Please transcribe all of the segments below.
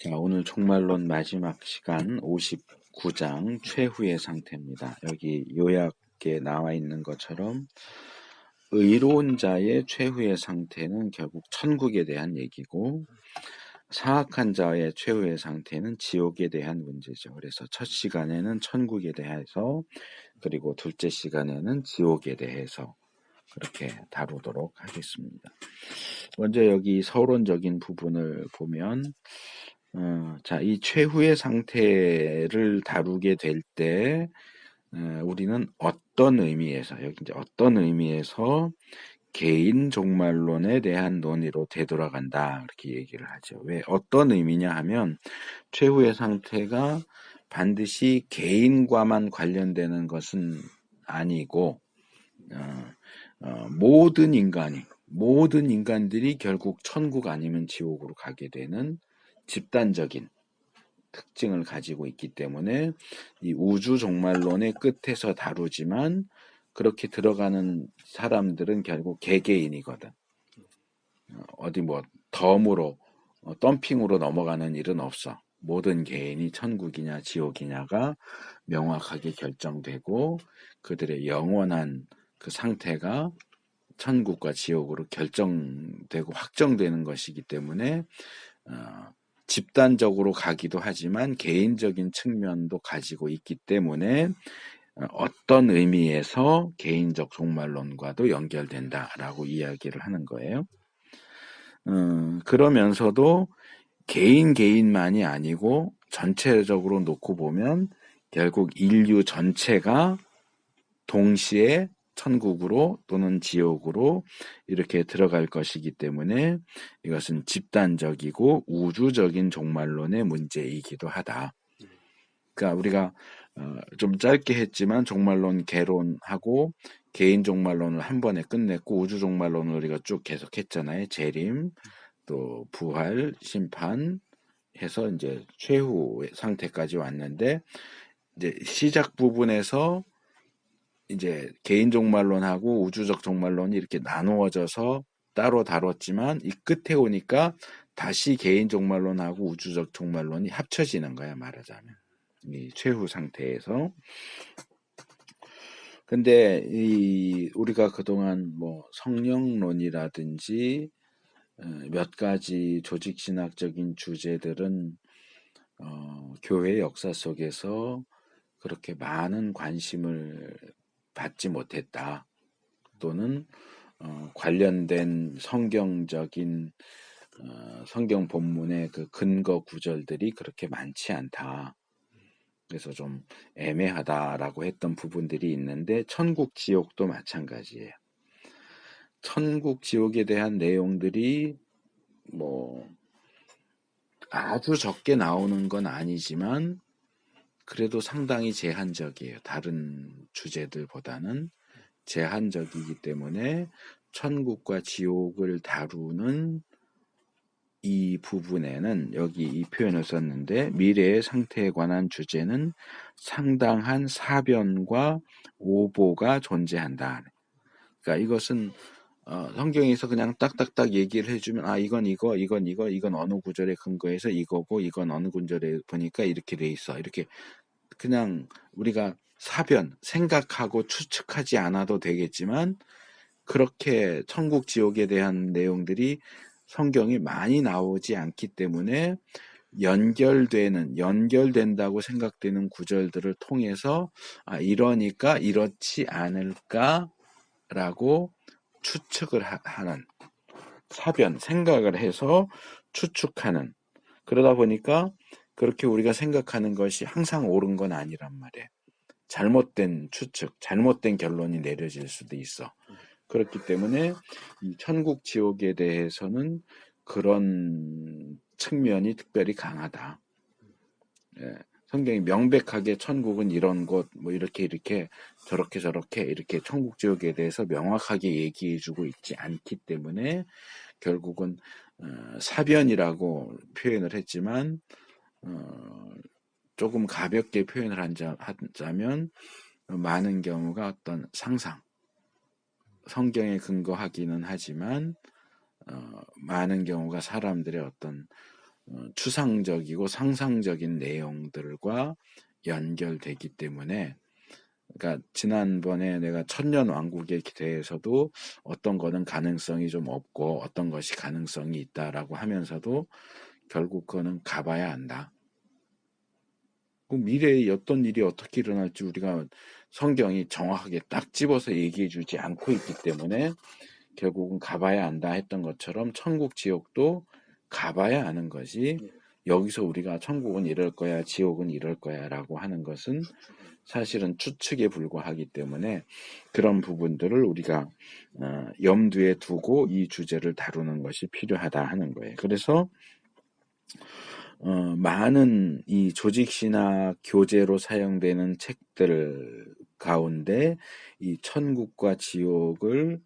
자, 오늘 종말론 마지막 시간 59장 최후의 상태입니다. 여기 요약에 나와 있는 것처럼 의로운 자의 최후의 상태는 결국 천국에 대한 얘기고 사악한 자의 최후의 상태는 지옥에 대한 문제죠. 그래서 첫 시간에는 천국에 대해서 그리고 둘째 시간에는 지옥에 대해서 그렇게 다루도록 하겠습니다. 먼저 여기 서론적인 부분을 보면 자, 이 최후의 상태를 다루게 될 때, 우리는 어떤 의미에서, 여기 이제 어떤 의미에서 개인 종말론에 대한 논의로 되돌아간다. 이렇게 얘기를 하죠. 왜, 어떤 의미냐 하면, 최후의 상태가 반드시 개인과만 관련되는 것은 아니고, 모든 인간들이 결국 천국 아니면 지옥으로 가게 되는 집단적인 특징을 가지고 있기 때문에 이 우주 종말론의 끝에서 다루지만 그렇게 들어가는 사람들은 결국 개개인이거든. 어디 뭐 덤으로 덤핑으로 넘어가는 일은 없어. 모든 개인이 천국이냐 지옥이냐가 명확하게 결정되고 그들의 영원한 그 상태가 천국과 지옥으로 결정되고 확정되는 것이기 때문에 집단적으로 가기도 하지만 개인적인 측면도 가지고 있기 때문에 어떤 의미에서 개인적 종말론과도 연결된다라고 이야기를 하는 거예요. 그러면서도 개인만이 아니고 전체적으로 놓고 보면 결국 인류 전체가 동시에 천국으로 또는 지옥으로 이렇게 들어갈 것이기 때문에 이것은 집단적이고 우주적인 종말론의 문제이기도 하다. 그러니까 우리가 좀 짧게 했지만 종말론 개론하고 개인 종말론을 한 번에 끝냈고 우주 종말론을 우리가 쭉 계속했잖아요. 재림, 또 부활, 심판 해서 이제 최후의 상태까지 왔는데 이제 시작 부분에서 이제 개인 종말론하고 우주적 종말론이 이렇게 나누어져서 따로 다뤘지만 이 끝에 오니까 다시 개인 종말론하고 우주적 종말론이 합쳐지는 거야, 말하자면. 이 최후 상태에서. 근데 우리가 그동안 뭐 성령론이라든지 몇 가지 조직신학적인 주제들은 교회 역사 속에서 그렇게 많은 관심을 받지 못했다. 또는 관련된 성경적인 성경 본문의 그 근거 구절들이 그렇게 많지 않다. 그래서 좀 애매하다라고 했던 부분들이 있는데 천국 지옥도 마찬가지예요. 천국 지옥에 대한 내용들이 뭐 아주 적게 나오는 건 아니지만 그래도 상당히 제한적이에요. 다른 주제들보다는 제한적이기 때문에 천국과 지옥을 다루는 이 부분에는 여기 이 표현을 썼는데 미래의 상태에 관한 주제는 상당한 사변과 오보가 존재한다. 그러니까 이것은 성경에서 그냥 딱딱딱 얘기를 해주면 이건 이거, 이건 어느 구절에 근거해서 이거고 이건 어느 구절에 보니까 이렇게 돼 있어. 이렇게 그냥 우리가 사변, 생각하고 추측하지 않아도 되겠지만 그렇게 천국 지옥에 대한 내용들이 성경이 많이 나오지 않기 때문에 연결된다고 생각되는 구절들을 통해서 이러니까 이렇지 않을까라고 추측을 하는 사변, 생각을 해서 추측하는 그러다 보니까 그렇게 우리가 생각하는 것이 항상 옳은 건 아니란 말이에요. 잘못된 추측, 잘못된 결론이 내려질 수도 있어. 그렇기 때문에 이 천국 지옥에 대해서는 그런 측면이 특별히 강하다. 예, 성경이 명백하게 천국은 이런 곳, 뭐 이렇게 저렇게 이렇게 천국 지옥에 대해서 명확하게 얘기해주고 있지 않기 때문에 결국은 사변이라고 표현을 했지만 조금 가볍게 표현을 하자면 많은 경우가 어떤 상상, 성경에 근거하기는 하지만 많은 경우가 사람들의 어떤 추상적이고 상상적인 내용들과 연결되기 때문에, 그러니까 지난번에 내가 천년왕국에 대해서도 어떤 거는 가능성이 좀 없고 어떤 것이 가능성이 있다라고 하면서도 결국 그거는 가봐야 한다. 그 미래에 어떤 일이 어떻게 일어날지 우리가 성경이 정확하게 딱 집어서 얘기해 주지 않고 있기 때문에 결국은 가봐야 한다 했던 것처럼 천국 지옥도 가봐야 하는 것이, 여기서 우리가 천국은 이럴 거야 지옥은 이럴 거야 라고 하는 것은 사실은 추측에 불과하기 때문에 그런 부분들을 우리가 염두에 두고 이 주제를 다루는 것이 필요하다 하는 거예요. 그래서 많은 이 조직신학 교재로 사용되는 책들 가운데 이 천국과 지옥을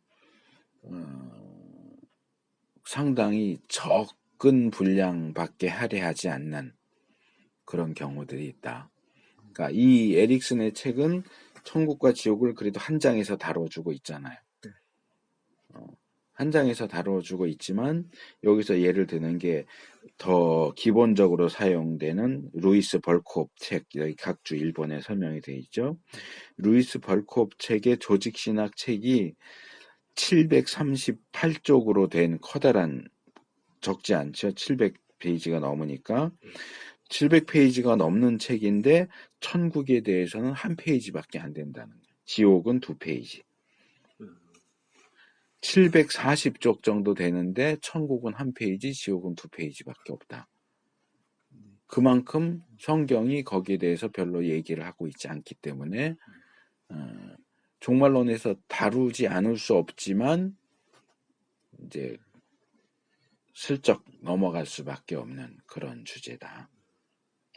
상당히 적은 분량밖에 할애하지 않는 그런 경우들이 있다. 그러니까 이 에릭슨의 책은 천국과 지옥을 그래도 한 장에서 다뤄주고 있잖아요. 한 장에서 다뤄주고 있지만 여기서 예를 드는 게 더 기본적으로 사용되는 루이스 벌코프 책, 여기 각주 일본에 설명이 되어 있죠. 루이스 벌코프 책의 조직신학 책이 738쪽으로 된 커다란, 적지 않죠. 700페이지가 넘으니까 700페이지가 넘는 책인데 천국에 대해서는 한 페이지밖에 안 된다는 거예요. 지옥은 2페이지. 740쪽 정도 되는데 천국은 한 페이지, 지옥은 2페이지밖에 없다. 그만큼 성경이 거기에 대해서 별로 얘기를 하고 있지 않기 때문에 종말론에서 다루지 않을 수 없지만 이제 슬쩍 넘어갈 수밖에 없는 그런 주제다.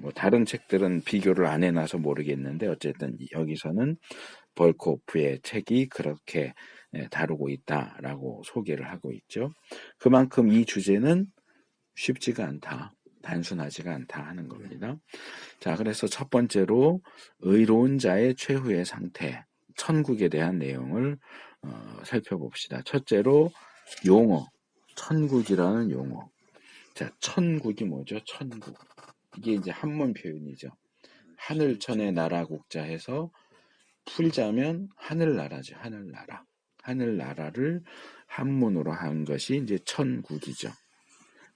뭐 다른 책들은 비교를 안 해놔서 모르겠는데 어쨌든 여기서는 벌코프의 책이 그렇게 다루고 있다라고 소개를 하고 있죠. 그만큼 이 주제는 쉽지가 않다, 단순하지가 않다 하는 겁니다. 자, 그래서 첫 번째로 의로운 자의 최후의 상태, 천국에 대한 내용을 살펴봅시다. 첫째로 용어, 천국이라는 용어. 자, 천국이 뭐죠? 천국. 이게 이제 한문 표현이죠. 하늘천의 나라국자 해서 풀자면 하늘나라죠. 하늘나라. 하늘나라를 한문으로 한 것이 이제 천국이죠.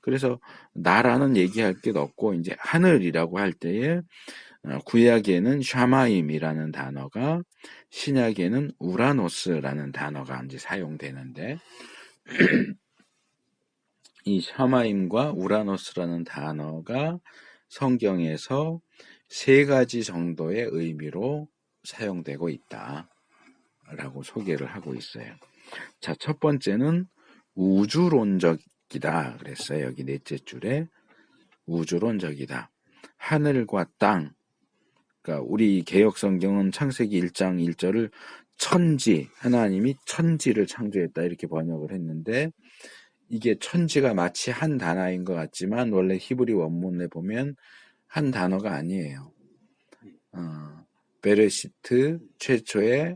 그래서 나라는 얘기할 게 없고 이제 하늘이라고 할 때에 구약에는 샤마임이라는 단어가, 신약에는 우라노스라는 단어가 이제 사용되는데 이 샤마임과 우라노스라는 단어가 성경에서 3가지 정도의 의미로 사용되고 있다라고 소개를 하고 있어요. 자, 첫 번째는 우주론적이다 그랬어요. 여기 넷째 줄에 우주론적이다. 하늘과 땅, 그러니까 우리 개역 성경은 창세기 1장 1절을 천지, 하나님이 천지를 창조했다 이렇게 번역을 했는데 이게 천지가 마치 한 단어인 것 같지만 원래 히브리 원문에 보면 한 단어가 아니에요. 베레시트 최초의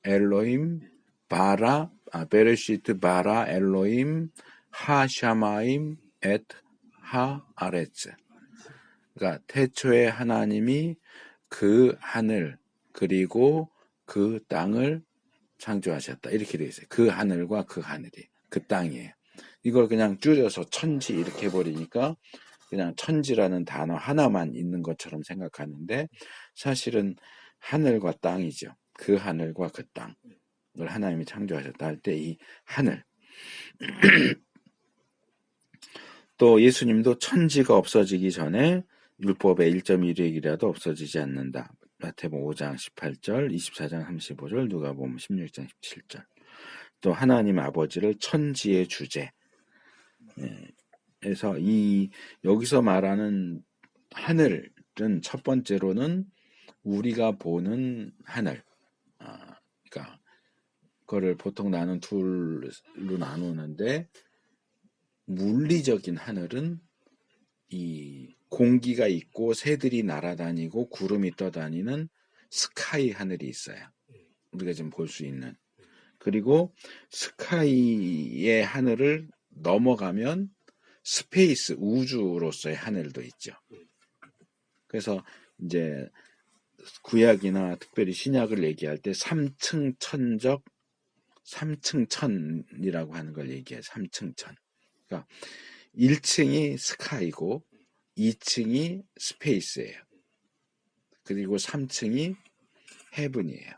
엘로임 바라, 베레시트 바라 엘로임 하샤마임 엣 하아레츠. 그러니까 태초에 하나님이 그 하늘 그리고 그 땅을 창조하셨다 이렇게 되어 있어요. 그 하늘과 그 하늘이 그 땅이에요. 이걸 그냥 줄여서 천지 이렇게 해버리니까 그냥 천지라는 단어 하나만 있는 것처럼 생각하는데 사실은 하늘과 땅이죠. 그 하늘과 그 땅을 하나님이 창조하셨다 할 때 이 하늘. 또 예수님도 천지가 없어지기 전에 율법의 1.1획이라도 없어지지 않는다. 마태복음 5장 18절, 24장 35절, 누가복음 16장 17절. 또 하나님 아버지를 천지의 주제. 그래서 여기서 말하는 하늘은 첫 번째로는 우리가 보는 하늘. 그러니까 그거를 보통 나는 둘로 나누는데 물리적인 하늘은 이 공기가 있고 새들이 날아다니고 구름이 떠다니는 스카이 하늘이 있어요. 우리가 지금 볼 수 있는. 그리고 스카이의 하늘을 넘어가면 스페이스 우주로서의 하늘도 있죠. 그래서 이제 구약이나 특별히 신약을 얘기할 때 3층 천적, 3층 천이라고 하는 걸 얘기해요. 3층 천. 그러니까 1층이 스카이고 2층이 스페이스예요. 그리고 3층이 헤븐이에요.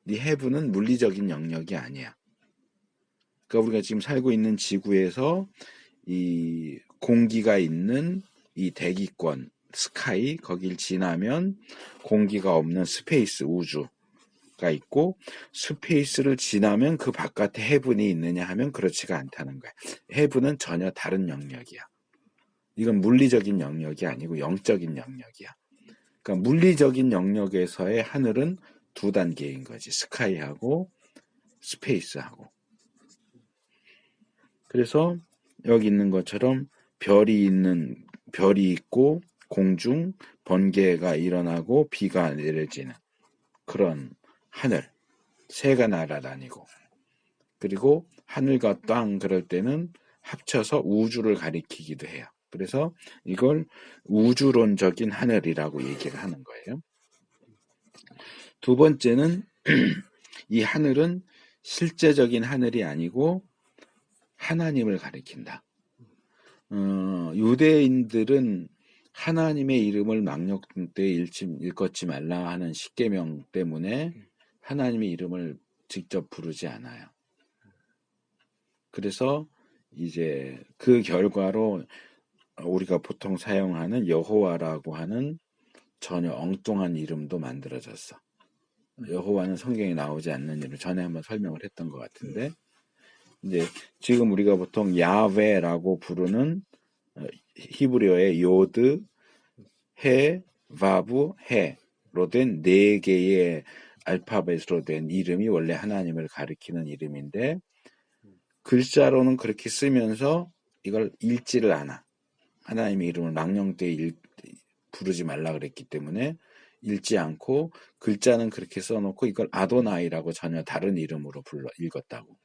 이 헤븐은 물리적인 영역이 아니야. 그러니까 우리가 지금 살고 있는 지구에서 이 공기가 있는 이 대기권, 스카이, 거길 지나면 공기가 없는 스페이스, 우주가 있고, 스페이스를 지나면 그 바깥에 헤븐이 있느냐 하면 그렇지가 않다는 거야. 헤븐은 전혀 다른 영역이야. 이건 물리적인 영역이 아니고 영적인 영역이야. 그러니까 물리적인 영역에서의 하늘은 두 단계인 거지. 스카이하고 스페이스하고. 그래서 여기 있는 것처럼 별이 있고 공중 번개가 일어나고 비가 내려지는 그런 하늘, 새가 날아다니고, 그리고 하늘과 땅 그럴 때는 합쳐서 우주를 가리키기도 해요. 그래서 이걸 우주론적인 하늘이라고 얘기를 하는 거예요. 두 번째는 이 하늘은 실제적인 하늘이 아니고 하나님을 가리킨다. 유대인들은 하나님의 이름을 망령 때 읽지 말라 하는 십계명 때문에 하나님의 이름을 직접 부르지 않아요. 그래서 이제 그 결과로 우리가 보통 사용하는 여호와라고 하는 전혀 엉뚱한 이름도 만들어졌어. 여호와는 성경에 나오지 않는 이름, 전에 한번 설명을 했던 것 같은데, 이제 지금 우리가 보통 야훼라고 부르는 히브리어의 요드, 해, 바브, 해로 된 네 개의 알파벳으로 된 이름이 원래 하나님을 가리키는 이름인데, 글자로는 그렇게 쓰면서 이걸 읽지를 않아. 하나님의 이름을 망령 때 부르지 말라 그랬기 때문에 읽지 않고, 글자는 그렇게 써놓고 이걸 아도나이라고 전혀 다른 이름으로 읽었다고.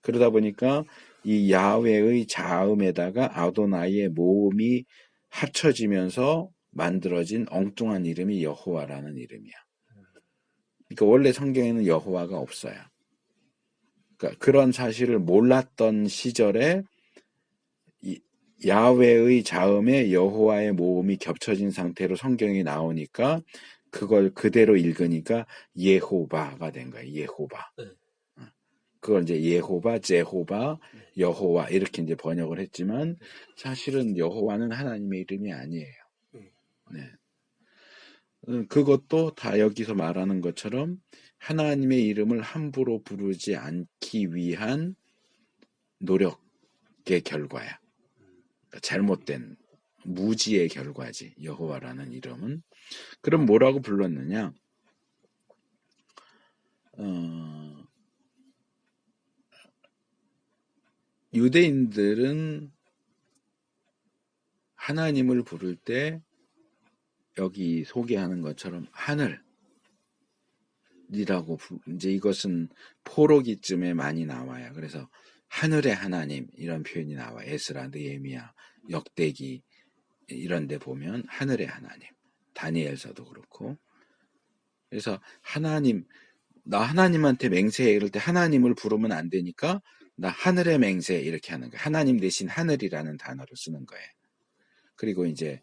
그러다 보니까 이 야훼의 자음에다가 아도나이의 모음이 합쳐지면서 만들어진 엉뚱한 이름이 여호와라는 이름이야. 그러니까 원래 성경에는 여호와가 없어요. 그러니까 그런 사실을 몰랐던 시절에 야훼의 자음에 여호와의 모음이 겹쳐진 상태로 성경이 나오니까 그걸 그대로 읽으니까 예호바가 된 거예요. 예호바. 그걸 이제 예호바, 제호바, 여호와 이렇게 이제 번역을 했지만 사실은 여호와는 하나님의 이름이 아니에요. 네. 그것도 다 여기서 말하는 것처럼 하나님의 이름을 함부로 부르지 않기 위한 노력의 결과야. 그러니까 잘못된 무지의 결과지. 여호와라는 이름은. 그럼 뭐라고 불렀느냐? 유대인들은 하나님을 부를 때 여기 소개하는 것처럼 하늘이라고 이제 이것은 포로기쯤에 많이 나와요. 그래서 하늘의 하나님 이런 표현이 나와. 에스라, 느헤미야, 역대기 이런 데 보면 하늘의 하나님, 다니엘서도 그렇고. 그래서 나 하나님한테 맹세해 이럴 때 하나님을 부르면 안 되니까 나 하늘의 맹세 이렇게 하는 거예요. 하나님 대신 하늘이라는 단어를 쓰는 거예요. 그리고 이제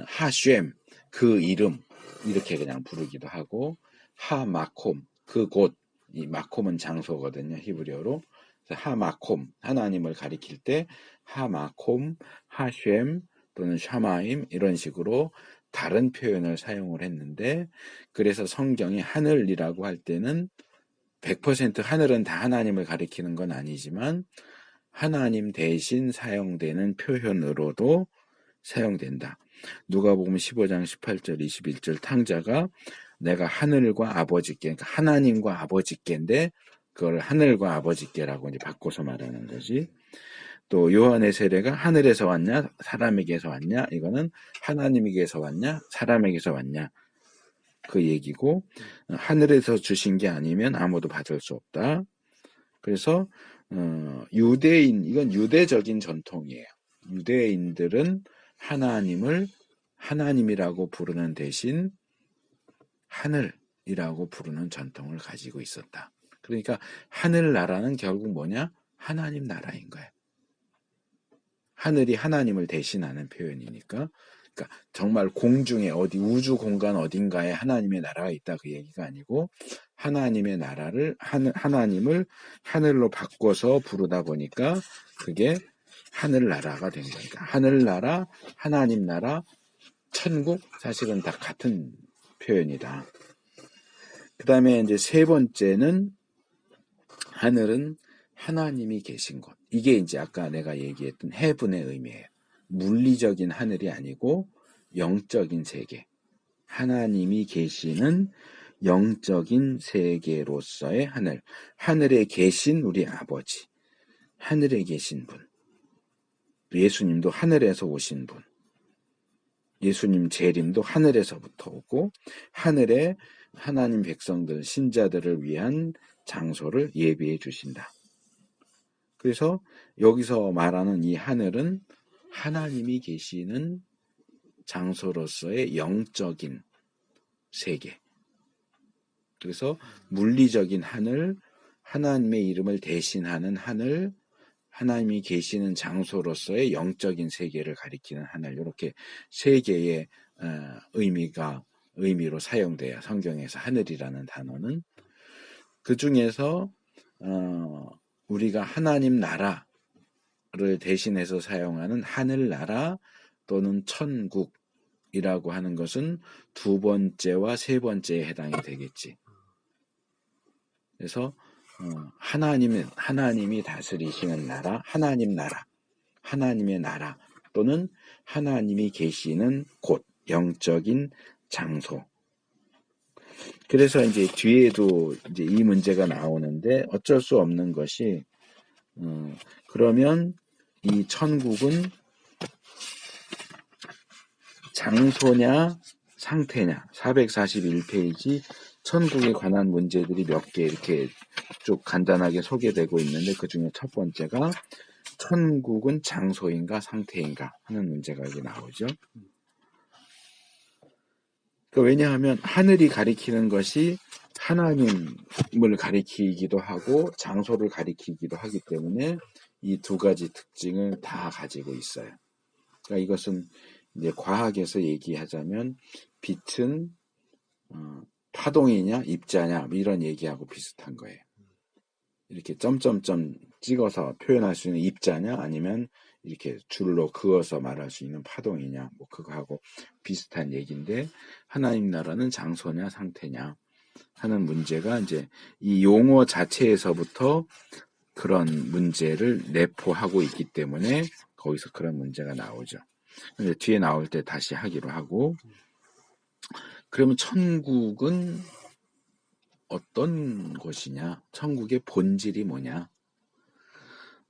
하쉔 그 이름 이렇게 그냥 부르기도 하고, 하마콤 그곳, 이 마콤은 장소거든요. 히브리어로. 하마콤 하나님을 가리킬 때 하마콤, 하쉔 또는 샤마임 이런 식으로 다른 표현을 사용을 했는데, 그래서 성경이 하늘이라고 할 때는 100% 하늘은 다 하나님을 가리키는 건 아니지만 하나님 대신 사용되는 표현으로도 사용된다. 누가복음 15장 18절 21절 탕자가 내가 하늘과 아버지께, 그러니까 하나님과 아버지께인데 그걸 하늘과 아버지께라고 이제 바꿔서 말하는 거지. 또 요한의 세례가 하늘에서 왔냐 사람에게서 왔냐, 이거는 하나님에게서 왔냐 사람에게서 왔냐 그 얘기고, 하늘에서 주신 게 아니면 아무도 받을 수 없다. 그래서 이건 유대적인 전통이에요. 유대인들은 하나님을 하나님이라고 부르는 대신 하늘이라고 부르는 전통을 가지고 있었다. 그러니까 하늘나라는 결국 뭐냐? 하나님 나라인 거예요. 하늘이 하나님을 대신하는 표현이니까. 그러니까 정말 공중에 어디 우주 공간 어딘가에 하나님의 나라가 있다 그 얘기가 아니고 하나님의 나라를 하나님을 하늘로 바꿔서 부르다 보니까 그게 하늘나라가 된 거니까 하늘나라, 하나님 나라, 천국 사실은 다 같은 표현이다. 그 다음에 이제 세 번째는 하늘은 하나님이 계신 곳. 이게 이제 아까 내가 얘기했던 해분의 의미예요. 물리적인 하늘이 아니고 영적인 세계. 하나님이 계시는 영적인 세계로서의 하늘. 하늘에 계신 우리 아버지. 하늘에 계신 분. 예수님도 하늘에서 오신 분. 예수님 재림도 하늘에서부터 오고 하늘에 하나님 백성들, 신자들을 위한 장소를 예비해 주신다. 그래서 여기서 말하는 이 하늘은 하나님이 계시는 장소로서의 영적인 세계. 그래서 물리적인 하늘, 하나님의 이름을 대신하는 하늘, 하나님이 계시는 장소로서의 영적인 세계를 가리키는 하늘. 이렇게 세 개의 의미로 사용돼요. 성경에서 하늘이라는 단어는. 그 중에서 우리가 하나님 나라를 대신해서 사용하는 하늘나라 또는 천국이라고 하는 것은 두 번째와 세 번째에 해당이 되겠지. 그래서 하나님이 다스리시는 나라, 하나님 나라, 하나님의 나라 또는 하나님이 계시는 곳, 영적인 장소. 그래서 이제 뒤에도 이제 이 문제가 나오는데 어쩔 수 없는 것이 그러면 이 천국은 장소냐 상태냐 441페이지 천국에 관한 문제들이 몇 개 이렇게 쭉 간단하게 소개되고 있는데 그중에 첫 번째가 천국은 장소인가 상태인가 하는 문제가 여기 나오죠. 왜냐하면 하늘이 가리키는 것이 하나님을 가리키기도 하고 장소를 가리키기도 하기 때문에 이 두 가지 특징을 다 가지고 있어요. 그러니까 이것은 이제 과학에서 얘기하자면 빛은 파동이냐 입자냐 이런 얘기하고 비슷한 거예요. 이렇게 점점점 찍어서 표현할 수 있는 입자냐 아니면 이렇게 줄로 그어서 말할 수 있는 파동이냐 뭐 그거하고 비슷한 얘기인데 하나님 나라는 장소냐 상태냐 하는 문제가 이제 이 용어 자체에서부터 그런 문제를 내포하고 있기 때문에 거기서 그런 문제가 나오죠. 근데 뒤에 나올 때 다시 하기로 하고 그러면 천국은 어떤 곳이냐? 천국의 본질이 뭐냐?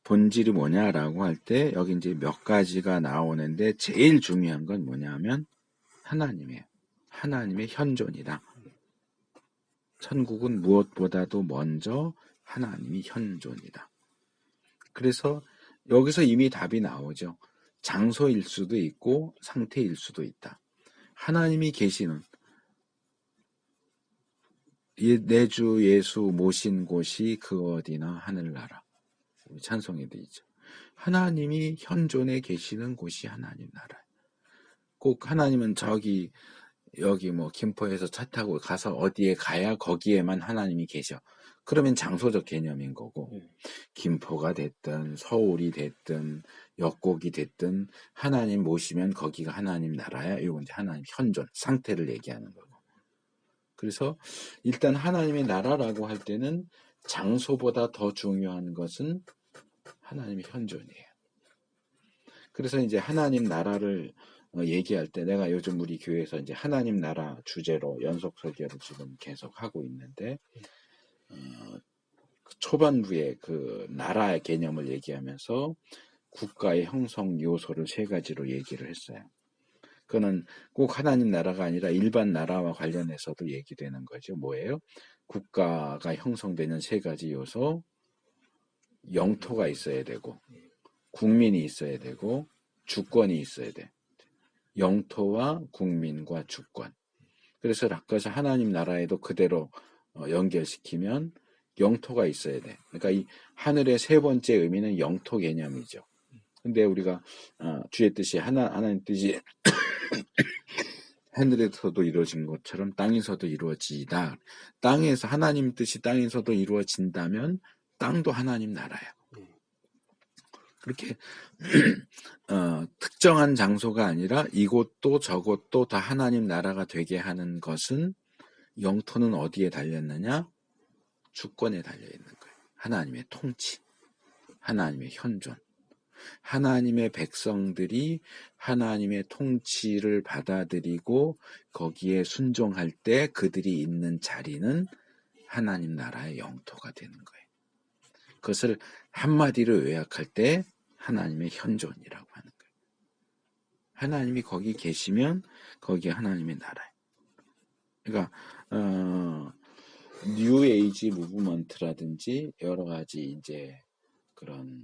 본질이 뭐냐라고 할 때 여기 이제 몇 가지가 나오는데 제일 중요한 건 뭐냐면 하나님이에요. 하나님의 현존이다. 천국은 무엇보다도 먼저 하나님이 현존이다. 그래서 여기서 이미 답이 나오죠. 장소일 수도 있고 상태일 수도 있다. 하나님이 계시는 내 주 예수 모신 곳이 그 어디나 하늘나라. 찬송에도 있죠. 하나님이 현존에 계시는 곳이 하나님 나라예요. 꼭 하나님은 여기 뭐 김포에서 차 타고 가서 어디에 가야 거기에만 하나님이 계셔. 그러면 장소적 개념인 거고 김포가 됐든 서울이 됐든 역곡이 됐든 하나님 모시면 거기가 하나님 나라야. 이건 이제 하나님 현존 상태를 얘기하는 거고. 그래서 일단 하나님의 나라라고 할 때는 장소보다 더 중요한 것은 하나님의 현존이에요. 그래서 이제 하나님 나라를 얘기할 때 내가 요즘 우리 교회에서 이제 하나님 나라 주제로 연속 설교를 지금 계속 하고 있는데 초반부에 그 나라의 개념을 얘기하면서 국가의 형성 요소를 세 가지로 얘기를 했어요. 그거는 꼭 하나님 나라가 아니라 일반 나라와 관련해서도 얘기되는 거죠. 뭐예요? 국가가 형성되는 세 가지 요소. 영토가 있어야 되고, 국민이 있어야 되고, 주권이 있어야 돼. 영토와 국민과 주권. 그래서 라커서 하나님 나라에도 그대로 연결시키면 영토가 있어야 돼. 그러니까 이 하늘의 세 번째 의미는 영토 개념이죠. 근데 우리가 주의 뜻이 하나님 뜻이 하늘에서도 이루어진 것처럼 땅에서도 이루어지다. 땅에서 하나님 뜻이 땅에서도 이루어진다면 땅도 하나님 나라야. 그렇게 특정한 장소가 아니라 이곳도 저곳도 다 하나님 나라가 되게 하는 것은 영토는 어디에 달렸느냐? 주권에 달려있는 거예요. 하나님의 통치, 하나님의 현존. 하나님의 백성들이 하나님의 통치를 받아들이고 거기에 순종할 때 그들이 있는 자리는 하나님 나라의 영토가 되는 거예요. 그것을 한마디로 요약할 때 하나님의 현존이라고 하는 거예요. 하나님이 거기 계시면 거기 하나님의 나라예요. 그러니까 뉴 에이지 무브먼트라든지 여러 가지 이제 그런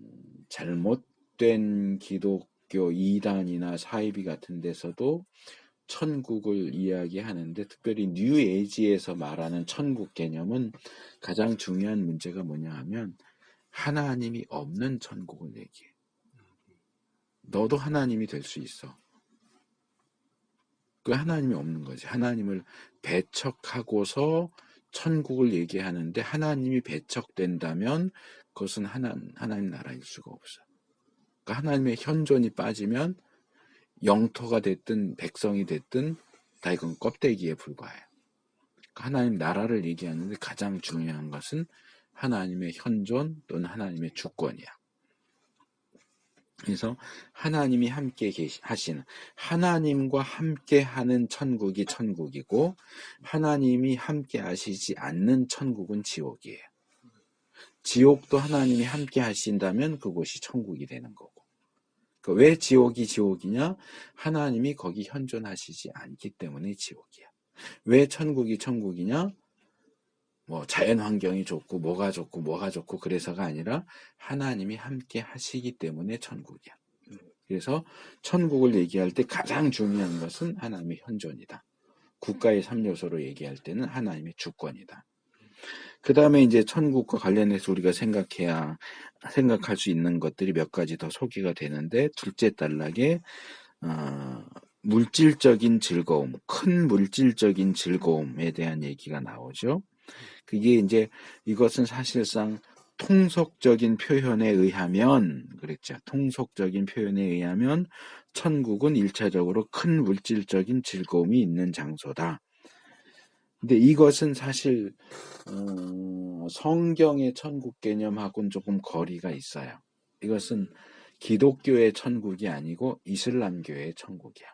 잘못된 기독교 이단이나 사이비 같은 데서도 천국을 이야기하는데 특별히 뉴 에이지에서 말하는 천국 개념은 가장 중요한 문제가 뭐냐 하면 하나님이 없는 천국을 얘기해. 너도 하나님이 될 수 있어. 그 하나님이 없는 거지. 하나님을 배척하고서 천국을 얘기하는데 하나님이 배척된다면 그것은 하나님 나라일 수가 없어. 그러니까 하나님의 현존이 빠지면 영토가 됐든 백성이 됐든 다 이건 껍데기에 불과해요. 그러니까 하나님 나라를 얘기하는데 가장 중요한 것은 하나님의 현존 또는 하나님의 주권이야. 그래서 하나님이 함께 하시는 하나님과 함께 하는 천국이 천국이고 하나님이 함께 하시지 않는 천국은 지옥이에요. 지옥도 하나님이 함께 하신다면 그곳이 천국이 되는 거고. 왜 지옥이 지옥이냐? 하나님이 거기 현존하시지 않기 때문에 지옥이야. 왜 천국이 천국이냐? 뭐 자연 환경이 좋고 뭐가 좋고 그래서가 아니라 하나님이 함께 하시기 때문에 천국이야. 그래서 천국을 얘기할 때 가장 중요한 것은 하나님의 현존이다. 국가의 3요소로 얘기할 때는 하나님의 주권이다. 그 다음에 이제 천국과 관련해서 우리가 생각할 수 있는 것들이 몇 가지 더 소개가 되는데 둘째 단락에 물질적인 즐거움, 큰 물질적인 즐거움에 대한 얘기가 나오죠. 그게 이제 이것은 사실상 통속적인 표현에 의하면 그랬죠. 통속적인 표현에 의하면 천국은 1차적으로 큰 물질적인 즐거움이 있는 장소다. 근데 이것은 사실 성경의 천국 개념하고는 조금 거리가 있어요. 이것은 기독교의 천국이 아니고 이슬람교의 천국이야.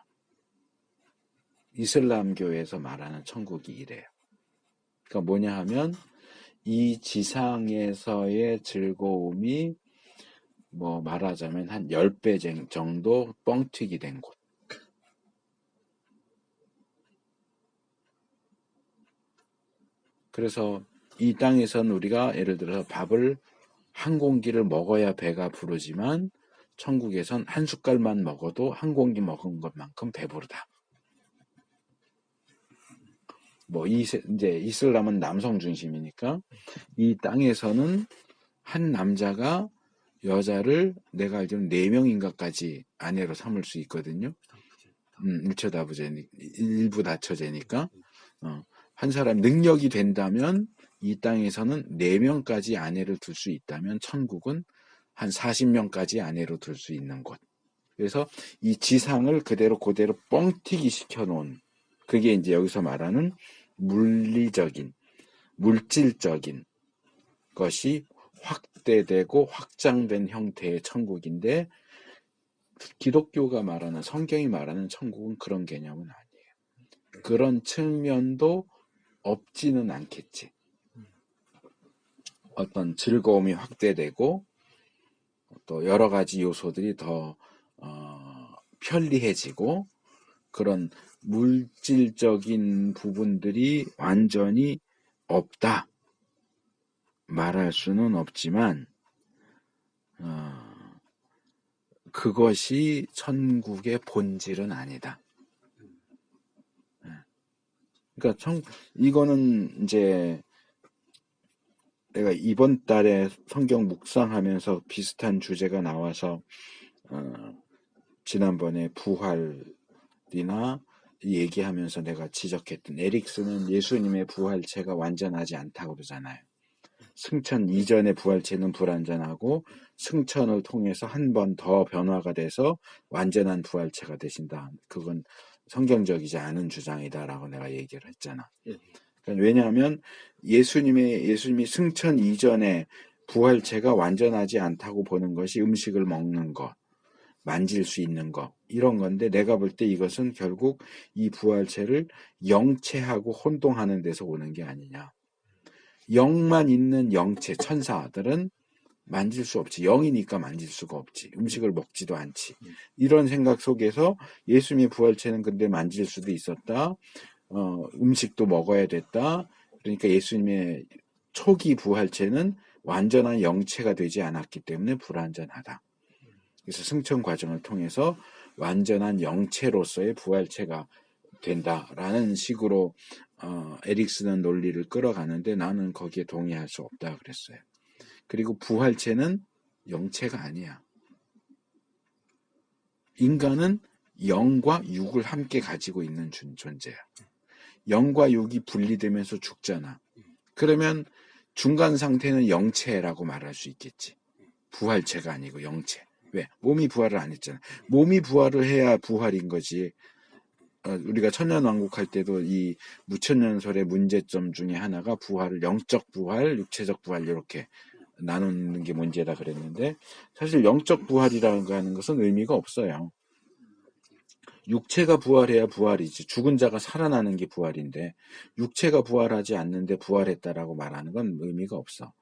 이슬람교에서 말하는 천국이 이래요. 그러니까 뭐냐 하면 이 지상에서의 즐거움이 뭐 말하자면 한 10배 정도 뻥튀기 된 곳. 그래서 이 땅에서는 우리가 예를 들어서 밥을 한 공기를 먹어야 배가 부르지만 천국에선 한 숟갈만 먹어도 한 공기 먹은 것만큼 배부르다. 뭐 이제 이슬람은 남성 중심이니까 이 땅에서는 한 남자가 여자를 내가 알기로는 4명인가까지 아내로 삼을 수 있거든요. 일부 다처제니까 한 사람 능력이 된다면 이 땅에서는 4명까지 아내를 둘 수 있다면 천국은 한 40명까지 아내로 둘 수 있는 곳. 그래서 이 지상을 그대로 뻥튀기 시켜놓은 그게 이제 여기서 말하는 물질적인 것이 확대되고 확장된 형태의 천국인데 기독교가 말하는 성경이 말하는 천국은 그런 개념은 아니에요. 그런 측면도 없지는 않겠지. 어떤 즐거움이 확대되고 또 여러 가지 요소들이 더 편리해지고 그런 물질적인 부분들이 완전히 없다 말할 수는 없지만 그것이 천국의 본질은 아니다. 그러니까 이거는 이제 내가 이번 달에 성경 묵상하면서 비슷한 주제가 나와서 지난번에 부활이나 얘기하면서 내가 지적했던 에릭스는 예수님의 부활체가 완전하지 않다고 그러잖아요. 승천 이전의 부활체는 불완전하고 승천을 통해서 한 번 더 변화가 돼서 완전한 부활체가 되신다. 그건 성경적이지 않은 주장이다라고 내가 얘기를 했잖아. 그러니까 왜냐하면 예수님이 승천 이전에 부활체가 완전하지 않다고 보는 것이 음식을 먹는 것, 만질 수 있는 것 이런 건데 내가 볼 때 이것은 결국 이 부활체를 영체하고 혼동하는 데서 오는 게 아니냐. 영만 있는 영체 천사들은 만질 수 없지. 영이니까 만질 수가 없지. 음식을 먹지도 않지. 이런 생각 속에서 예수님의 부활체는 근데 만질 수도 있었다. 음식도 먹어야 됐다. 그러니까 예수님의 초기 부활체는 완전한 영체가 되지 않았기 때문에 불완전하다. 그래서 승천 과정을 통해서 완전한 영체로서의 부활체가 된다라는 식으로 에릭스는 논리를 끌어가는데 나는 거기에 동의할 수 없다 그랬어요. 그리고 부활체는 영체가 아니야. 인간은 영과 육을 함께 가지고 있는 존재야. 영과 육이 분리되면서 죽잖아. 그러면 중간 상태는 영체라고 말할 수 있겠지. 부활체가 아니고 영체. 왜? 몸이 부활을 안 했잖아. 몸이 부활을 해야 부활인 거지. 우리가 천년왕국 할 때도 이 무천년설의 문제점 중에 하나가 부활을 영적 부활, 육체적 부활 이렇게 나누는 게 문제다 그랬는데 사실 영적 부활이라고 하는 것은 의미가 없어요. 육체가 부활해야 부활이지. 죽은 자가 살아나는 게 부활인데 육체가 부활하지 않는데 부활했다라고 말하는 건 의미가 없어.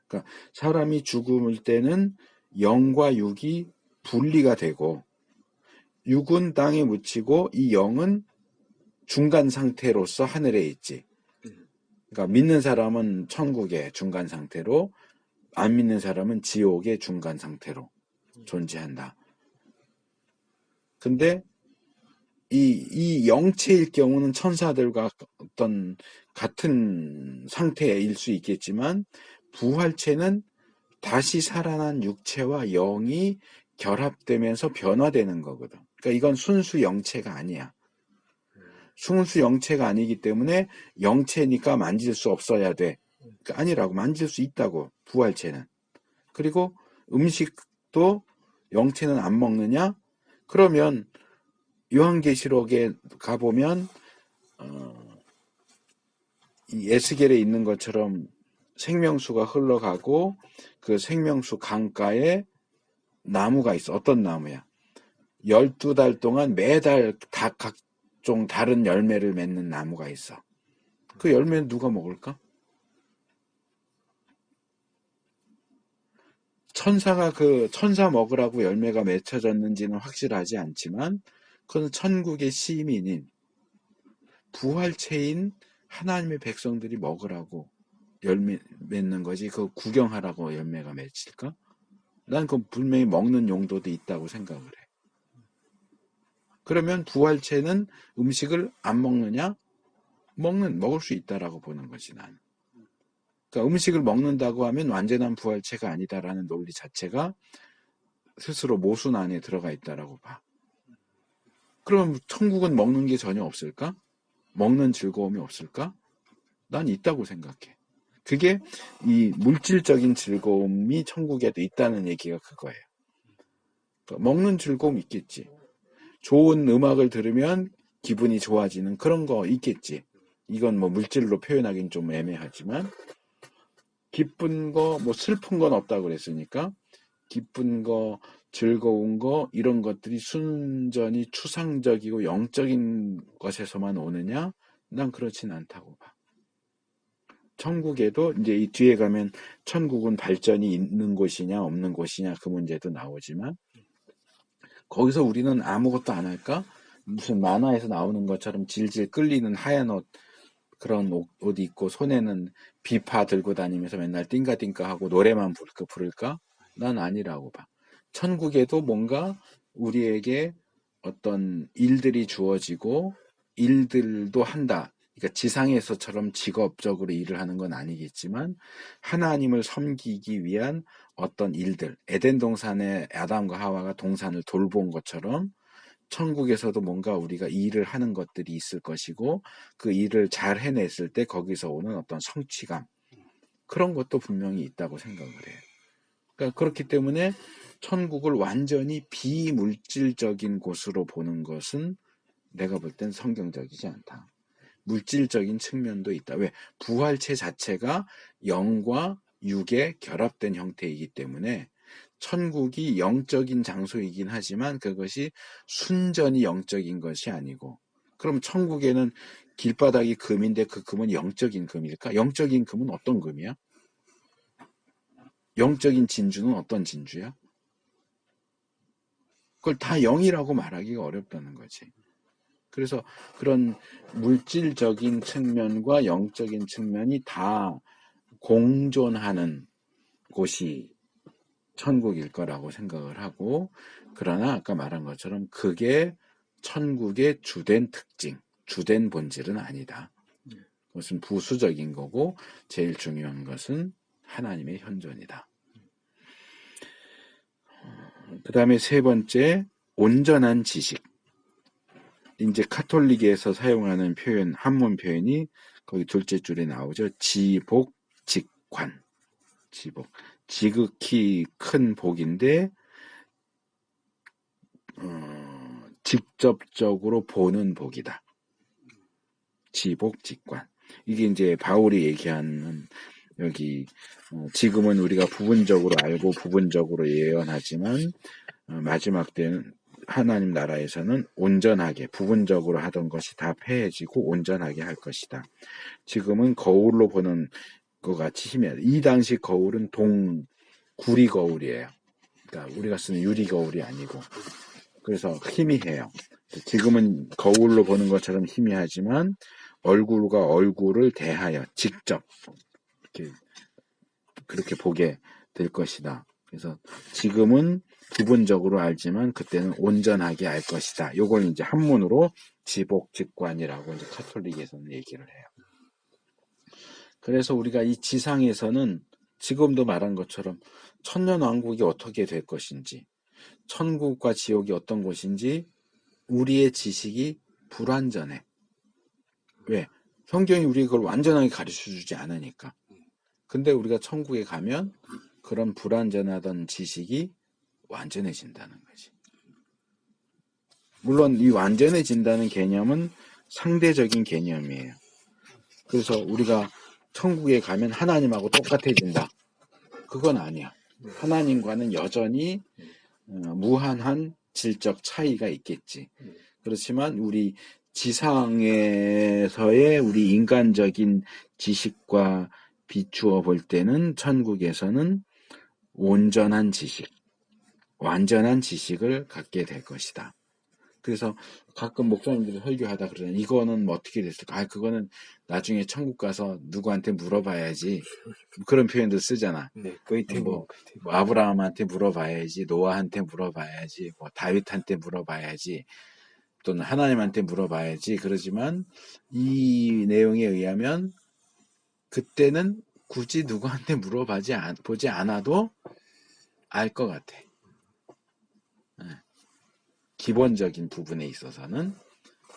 그러니까 사람이 죽을 때는 영과 육이 분리가 되고 육은 땅에 묻히고 이 영은 중간 상태로서 하늘에 있지. 그러니까 믿는 사람은 천국의 중간 상태로 안 믿는 사람은 지옥의 중간 상태로 존재한다. 근데 이 영체일 경우는 천사들과 어떤 같은 상태일 수 있겠지만 부활체는 다시 살아난 육체와 영이 결합되면서 변화되는 거거든. 그러니까 이건 순수 영체가 아니야. 순수 영체가 아니기 때문에 영체니까 만질 수 없어야 돼. 그러니까 아니라고. 만질 수 있다고. 부활체는. 그리고 음식도 영체는 안 먹느냐? 그러면 요한계시록에 가보면 이 에스겔에 있는 것처럼 생명수가 흘러가고 그 생명수 강가에 나무가 있어. 어떤 나무야? 12달 동안 매달 다 각종 다른 열매를 맺는 나무가 있어. 그 열매는 누가 먹을까? 천사가 그 천사 먹으라고 열매가 맺혀졌는지는 확실하지 않지만 그건 천국의 시민인 부활체인 하나님의 백성들이 먹으라고 열매 맺는 거지. 그거 구경하라고 열매가 맺힐까? 난 그 분명히 먹는 용도도 있다고 생각을 해. 그러면 부활체는 음식을 안 먹느냐? 먹을 수 있다라고 보는 거지 나는. 그러니까 음식을 먹는다고 하면 완전한 부활체가 아니다라는 논리 자체가 스스로 모순 안에 들어가 있다라고 봐. 그럼 천국은 먹는 게 전혀 없을까? 먹는 즐거움이 없을까? 난 있다고 생각해. 그게 이 물질적인 즐거움이 천국에도 있다는 얘기가 그거예요. 그러니까 먹는 즐거움 있겠지. 좋은 음악을 들으면 기분이 좋아지는 그런 거 있겠지. 이건 뭐 물질로 표현하기는 좀 애매하지만 기쁜 거, 뭐 슬픈 건 없다고 그랬으니까 기쁜 거, 즐거운 거 이런 것들이 순전히 추상적이고 영적인 것에서만 오느냐? 난 그렇진 않다고 봐. 천국에도 이제 이 뒤에 가면 천국은 발전이 있는 곳이냐 없는 곳이냐 그 문제도 나오지만 거기서 우리는 아무것도 안 할까? 무슨 만화에서 나오는 것처럼 질질 끌리는 하얀 옷 그런 옷 입고 손에는 비파 들고 다니면서 맨날 띵가띵가 하고 노래만 부를까? 난 아니라고 봐. 천국에도 뭔가 우리에게 어떤 일들이 주어지고 일들도 한다. 그러니까 지상에서처럼 직업적으로 일을 하는 건 아니겠지만 하나님을 섬기기 위한 어떤 일들, 에덴 동산에 아담과 하와가 동산을 돌본 것처럼 천국에서도 뭔가 우리가 일을 하는 것들이 있을 것이고 그 일을 잘 해냈을 때 거기서 오는 어떤 성취감, 그런 것도 분명히 있다고 생각을 해요. 그러니까 그렇기 때문에 천국을 완전히 비물질적인 곳으로 보는 것은 내가 볼 땐 성경적이지 않다. 물질적인 측면도 있다. 왜? 부활체 자체가 영과 육의 결합된 형태이기 때문에 천국이 영적인 장소이긴 하지만 그것이 순전히 영적인 것이 아니고, 그럼 천국에는 길바닥이 금인데 그 금은 영적인 금일까? 영적인 금은 어떤 금이야? 영적인 진주는 어떤 진주야? 그걸 다 영이라고 말하기가 어렵다는 거지. 그래서 그런 물질적인 측면과 영적인 측면이 다 공존하는 곳이 천국일 거라고 생각을 하고, 그러나 아까 말한 것처럼 그게 천국의 주된 특징, 주된 본질은 아니다. 그것은 부수적인 거고 제일 중요한 것은 하나님의 현존이다. 그 다음에 세 번째, 온전한 지식. 이제 카톨릭에서 사용하는 표현, 한문 표현이 거기 둘째 줄에 나오죠. 지복직관. 지복. 지극히 큰 복인데 직접적으로 보는 복이다. 지복직관. 이게 이제 바울이 얘기하는, 여기 지금은 우리가 부분적으로 알고 부분적으로 예언하지만 마지막 때는 하나님 나라에서는 온전하게, 부분적으로 하던 것이 다 폐해지고 온전하게 할 것이다. 지금은 거울로 보는 것 같이 희미하다. 이 당시 거울은 구리 거울이에요. 그러니까 우리가 쓰는 유리 거울이 아니고, 그래서 희미해요. 지금은 거울로 보는 것처럼 희미하지만 얼굴과 얼굴을 대하여 직접 이렇게 그렇게 보게 될 것이다. 그래서 지금은 부분적으로 알지만 그때는 온전하게 알 것이다. 요걸 이제 한문으로 지복직관이라고 이제 카톨릭에서는 얘기를 해요. 그래서 우리가 이 지상에서는 지금도 말한 것처럼 천년왕국이 어떻게 될 것인지, 천국과 지옥이 어떤 곳인지 우리의 지식이 불완전해. 왜? 성경이 우리 그걸 완전하게 가르쳐주지 않으니까. 근데 우리가 천국에 가면 그런 불완전하던 지식이 완전해진다는 거지. 물론 이 완전해진다는 개념은 상대적인 개념이에요. 그래서 우리가 천국에 가면 하나님하고 똑같아진다. 그건 아니야. 하나님과는 여전히 무한한 질적 차이가 있겠지. 그렇지만 우리 지상에서의 우리 인간적인 지식과 비추어 볼 때는 천국에서는 온전한 지식, 완전한 지식을 갖게 될 것이다. 그래서 가끔 목사님들이 설교하다 그러잖아요. 이거는 뭐 어떻게 됐을까? 그거는 나중에 천국 가서 누구한테 물어봐야지. 그런 표현도 쓰잖아. 네, 뭐 아브라함한테 물어봐야지, 노아한테 물어봐야지, 뭐 다윗한테 물어봐야지, 또는 하나님한테 물어봐야지. 그러지만 이 내용에 의하면 그때는 굳이 누구한테 보지 않아도 알 것 같아. 기본적인 부분에 있어서는.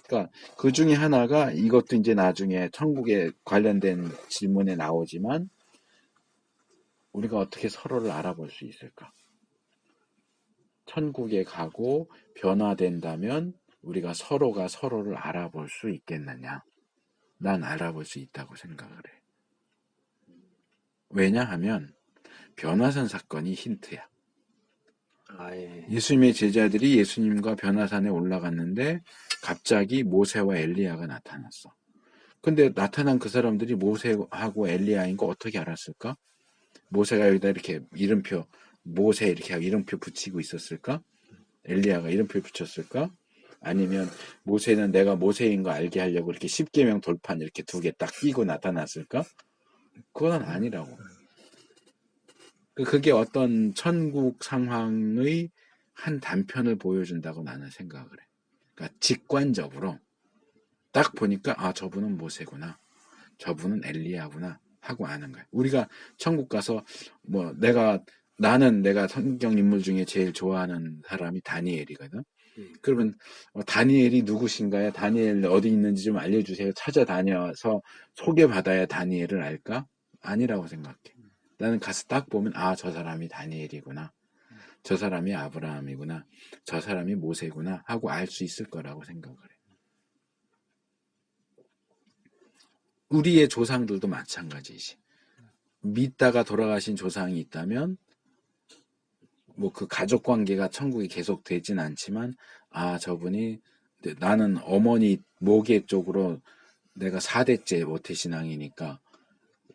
그러니까 그 중에 하나가, 이것도 이제 나중에 천국에 관련된 질문에 나오지만, 우리가 어떻게 서로를 알아볼 수 있을까? 천국에 가고 변화된다면 우리가 서로가 서로를 알아볼 수 있겠느냐? 난 알아볼 수 있다고 생각을 해. 왜냐하면 변화산 사건이 힌트야. 예수님의 제자들이 예수님과 변화산에 올라갔는데 갑자기 모세와 엘리야가 나타났어. 근데 나타난 그 사람들이 모세하고 엘리야인 거 어떻게 알았을까? 모세가 여기다 이렇게 이름표, 모세 이렇게 하고 이름표 붙이고 있었을까? 엘리야가 이름표 붙였을까? 아니면 모세는 내가 모세인 거 알게 하려고 이렇게 10계명 돌판 이렇게 2개 딱 끼고 나타났을까? 그건 아니라고. 그게 어떤 천국 상황의 한 단편을 보여준다고 나는 생각을 해. 그러니까 직관적으로 딱 보니까 아 저분은 모세구나, 저분은 엘리야구나 하고 아는 거야. 우리가 천국 가서 뭐 나는 내가 성경 인물 중에 제일 좋아하는 사람이 다니엘이거든. 그러면 다니엘이 누구신가요? 다니엘 어디 있는지 좀 알려주세요. 찾아다녀서 소개받아야 다니엘을 알까? 아니라고 생각해. 나는 가서 딱 보면 아, 저 사람이 다니엘이구나. 저 사람이 아브라함이구나. 저 사람이 모세구나 하고 알 수 있을 거라고 생각을 해. 우리의 조상들도 마찬가지지. 믿다가 돌아가신 조상이 있다면 뭐 그 가족 관계가 천국이 계속 되진 않지만 아 저분이 나는 어머니 모계 쪽으로 내가 4대째 모태신앙이니까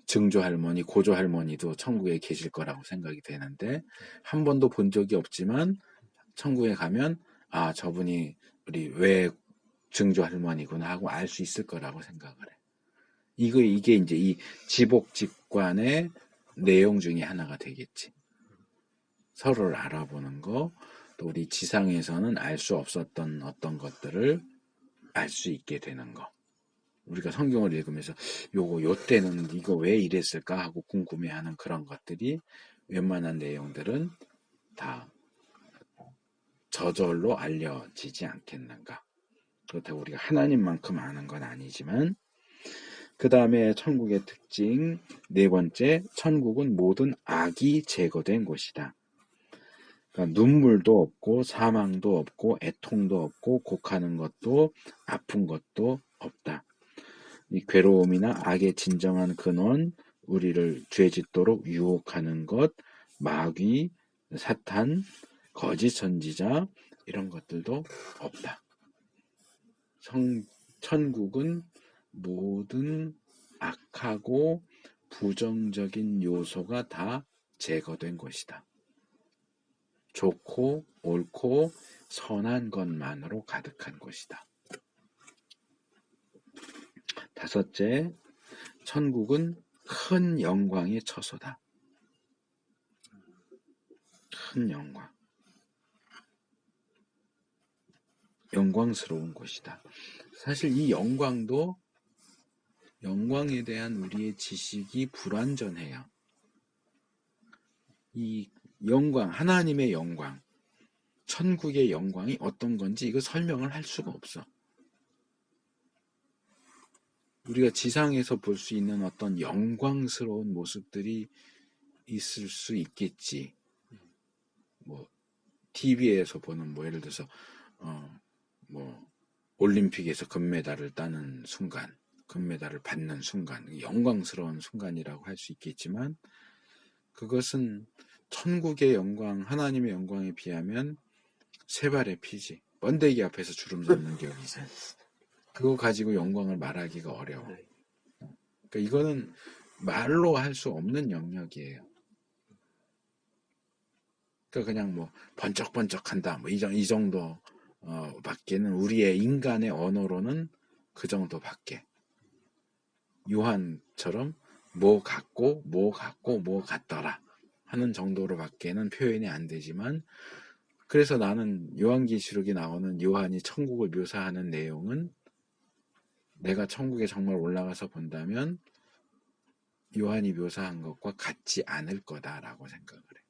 증조할머니, 고조할머니도 천국에 계실 거라고 생각이 되는데 한 번도 본 적이 없지만 천국에 가면 아 저분이 우리 외 증조할머니구나 하고 알 수 있을 거라고 생각을 해. 이게 이제 이 지복직관의 내용 중에 하나가 되겠지. 서로를 알아보는 거, 또 우리 지상에서는 알 수 없었던 어떤 것들을 알 수 있게 되는 거. 우리가 성경을 읽으면서 요 때는 이거 왜 이랬을까 하고 궁금해하는 그런 것들이 웬만한 내용들은 다 저절로 알려지지 않겠는가. 그렇다고 우리가 하나님만큼 아는 건 아니지만 그 다음에 천국의 특징 네 번째, 천국은 모든 악이 제거된 곳이다. 그러니까 눈물도 없고 사망도 없고 애통도 없고 곡하는 것도 아픈 것도 없다. 이 괴로움이나 악의 진정한 근원, 우리를 죄짓도록 유혹하는 것, 마귀, 사탄, 거짓 선지자 이런 것들도 없다. 천국은 모든 악하고 부정적인 요소가 다 제거된 것이다. 좋고 옳고 선한 것만으로 가득한 곳이다. 다섯째, 천국은 큰 영광의 처소다. 큰 영광. 영광스러운 곳이다. 사실 이 영광에 대한 우리의 지식이 불완전해요. 이 영광, 하나님의 영광, 천국의 영광이 어떤 건지 이거 설명을 할 수가 없어. 우리가 지상에서 볼 수 있는 어떤 영광스러운 모습들이 있을 수 있겠지. 뭐 TV에서 보는 뭐 예를 들어서 뭐 올림픽에서 금메달을 따는 순간, 금메달을 받는 순간, 영광스러운 순간이라고 할 수 있겠지만 그것은 천국의 영광, 하나님의 영광에 비하면 세 발의 피지. 번데기 앞에서 주름 잡는 격이지. 그거 가지고 영광을 말하기가 어려워. 그러니까 이거는 말로 할 수 없는 영역이에요. 그러니까 그냥 뭐 번쩍번쩍한다. 뭐 이 정도 밖에는 우리의 인간의 언어로는 그 정도밖에. 요한처럼 뭐 같고 뭐 같더라 하는 정도로밖에는 표현이 안 되지만 그래서 나는 요한계시록에 나오는 요한이 천국을 묘사하는 내용은 내가 천국에 정말 올라가서 본다면 요한이 묘사한 것과 같지 않을 거다라고 생각을 해.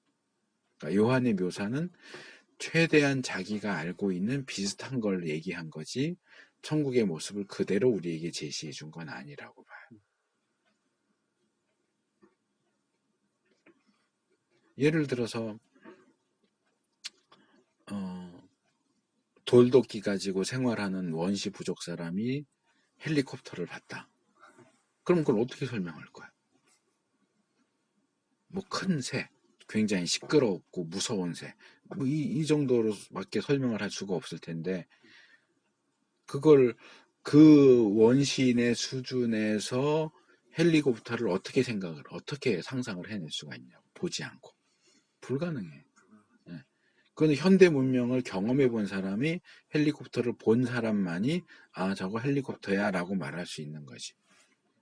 그러니까 요한의 묘사는 최대한 자기가 알고 있는 비슷한 걸 얘기한 거지 천국의 모습을 그대로 우리에게 제시해 준 건 아니라고 봐요. 예를 들어서 돌도끼 가지고 생활하는 원시 부족 사람이 헬리콥터를 봤다. 그럼 그걸 어떻게 설명할 거야? 뭐 큰 새, 굉장히 시끄럽고 무서운 새, 뭐 이 정도로밖에 설명을 할 수가 없을 텐데 그걸 그 원시인의 수준에서 헬리콥터를 어떻게 상상을 해낼 수가 있냐고. 보지 않고. 불가능해. 예. 그건 현대 문명을 경험해 본 사람이 헬리콥터를 본 사람만이 아 저거 헬리콥터야 라고 말할 수 있는 거지.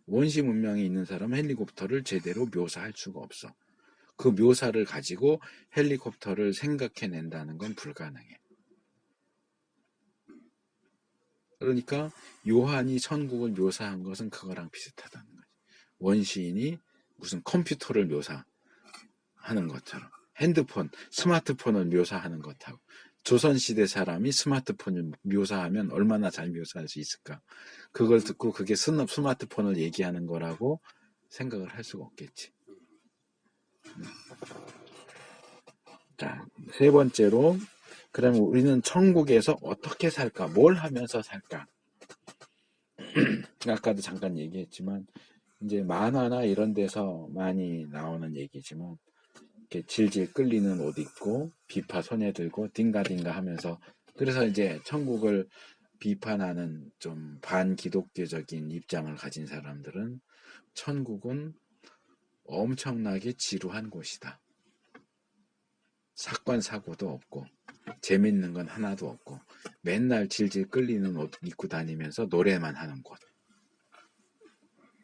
원시 문명이 있는 사람은 헬리콥터를 제대로 묘사할 수가 없어. 그 묘사를 가지고 헬리콥터를 생각해낸다는 건 불가능해. 그러니까 요한이 천국을 묘사한 것은 그거랑 비슷하다는 거지. 원시인이 무슨 컴퓨터를 묘사하는 것처럼 핸드폰, 스마트폰을 묘사하는 것하고 조선시대 사람이 스마트폰을 묘사하면 얼마나 잘 묘사할 수 있을까? 그걸 듣고 그게 스마트폰을 얘기하는 거라고 생각을 할 수가 없겠지. 자, 세 번째로 그러면 우리는 천국에서 어떻게 살까? 뭘 하면서 살까? 아까도 잠깐 얘기했지만 이제 만화나 이런 데서 많이 나오는 얘기지만 이렇게 질질 끌리는 옷 입고 비파 손에 들고 딩가딩가 하면서 그래서 이제 천국을 비판하는 좀 반기독교적인 입장을 가진 사람들은 천국은 엄청나게 지루한 곳이다. 사건 사고도 없고 재밌는 건 하나도 없고 맨날 질질 끌리는 옷 입고 다니면서 노래만 하는 곳.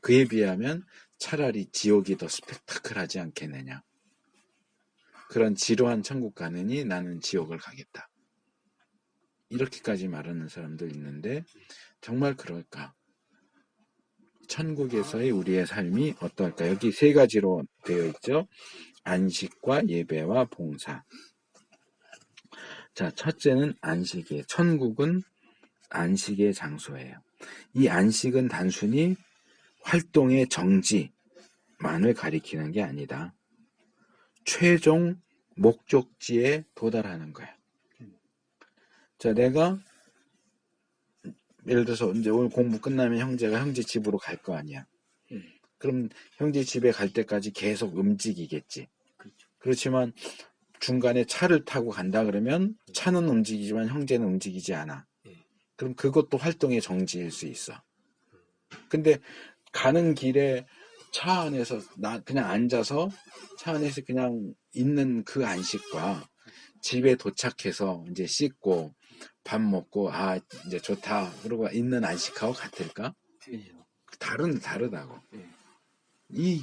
그에 비하면 차라리 지옥이 더 스펙타클하지 않겠느냐. 그런 지루한 천국 가느니 나는 지옥을 가겠다. 이렇게까지 말하는 사람도 있는데 정말 그럴까? 천국에서의 우리의 삶이 어떨까? 여기 세 가지로 되어 있죠. 안식과 예배와 봉사. 자, 첫째는 안식이에요. 천국은 안식의 장소예요. 이 안식은 단순히 활동의 정지만을 가리키는 게 아니다. 최종 목적지에 도달하는 거야. 자, 내가 예를 들어서 이제 오늘 공부 끝나면 형제가 형제 집으로 갈 거 아니야. 그럼 형제 집에 갈 때까지 계속 움직이겠지. 그렇지만 중간에 차를 타고 간다 그러면 차는 움직이지만 형제는 움직이지 않아. 그럼 그것도 활동의 정지일 수 있어. 근데 가는 길에 차 안에서 그냥 앉아서 차 안에서 그냥 있는 그 안식과 집에 도착해서 이제 씻고 밥 먹고 이제 좋다 그러고 있는 안식하고 같을까? 다르다고.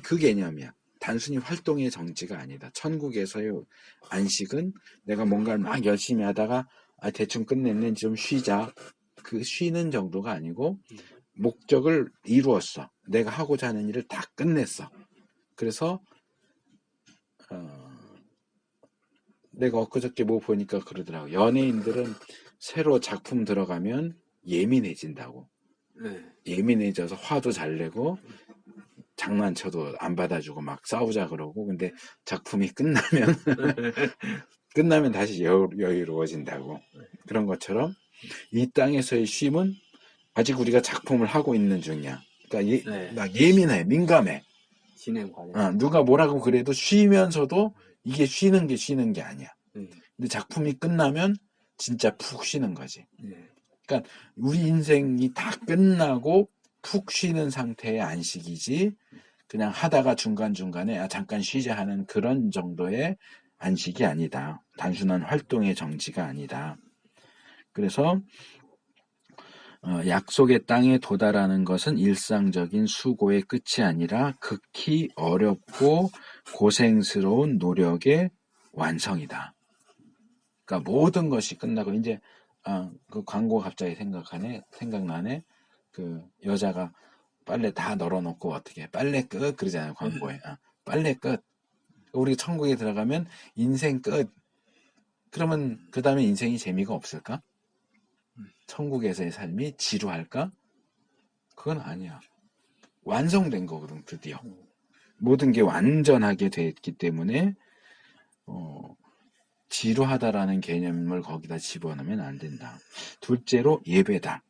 그 개념이야. 단순히 활동의 정지가 아니다. 천국에서의 안식은 내가 뭔가를 막 열심히 하다가 대충 끝냈네 좀 쉬자. 그 쉬는 정도가 아니고 목적을 이루었어. 내가 하고자 하는 일을 다 끝냈어. 그래서 내가 엊그저께 뭐 보니까 그러더라고. 연예인들은 새로 작품 들어가면 예민해진다고. 예민해져서 화도 잘 내고 장난쳐도 안 받아주고 막 싸우자 그러고 근데 작품이 끝나면 다시 여유로워진다고. 그런 것처럼 이 땅에서의 쉼은 아직 우리가 작품을 하고 있는 중이야. 그러니까 막 예민해, 민감해. 진행 과정. 누가 뭐라고 그래도 쉬면서도 이게 쉬는 게 아니야. 근데 작품이 끝나면 진짜 푹 쉬는 거지. 그러니까 우리 인생이 다 끝나고 푹 쉬는 상태의 안식이지 그냥 하다가 중간중간에 잠깐 쉬자 하는 그런 정도의 안식이 아니다. 단순한 활동의 정지가 아니다. 그래서 약속의 땅에 도달하는 것은 일상적인 수고의 끝이 아니라 극히 어렵고 고생스러운 노력의 완성이다. 그러니까 모든 것이 끝나고 이제 그 광고 갑자기 생각나네. 그 여자가 빨래 다 널어놓고 어떻게 빨래 끝 그러잖아요 광고에. 빨래 끝. 우리 천국에 들어가면 인생 끝. 그러면 그 다음에 인생이 재미가 없을까? 천국에서의 삶이 지루할까? 그건 아니야. 완성된 거거든 드디어. 모든 게 완전하게 됐기 때문에 지루하다라는 개념을 거기다 집어넣으면 안 된다. 둘째로 예배다.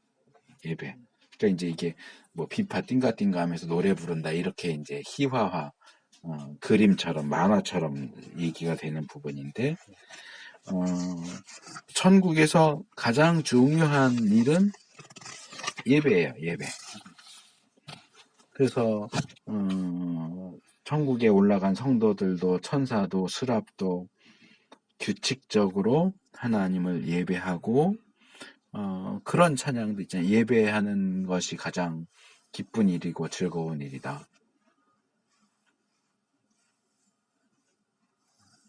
예배. 그러니까 이제 이게 뭐 비파 띵가띵가 하면서 노래 부른다 이렇게 이제 희화화 그림처럼 만화처럼 얘기가 되는 부분인데 천국에서 가장 중요한 일은 예배예요. 예배. 그래서 천국에 올라간 성도들도 천사도 스랍도 규칙적으로 하나님을 예배하고 그런 찬양도 있잖아요. 예배하는 것이 가장 기쁜 일이고 즐거운 일이다.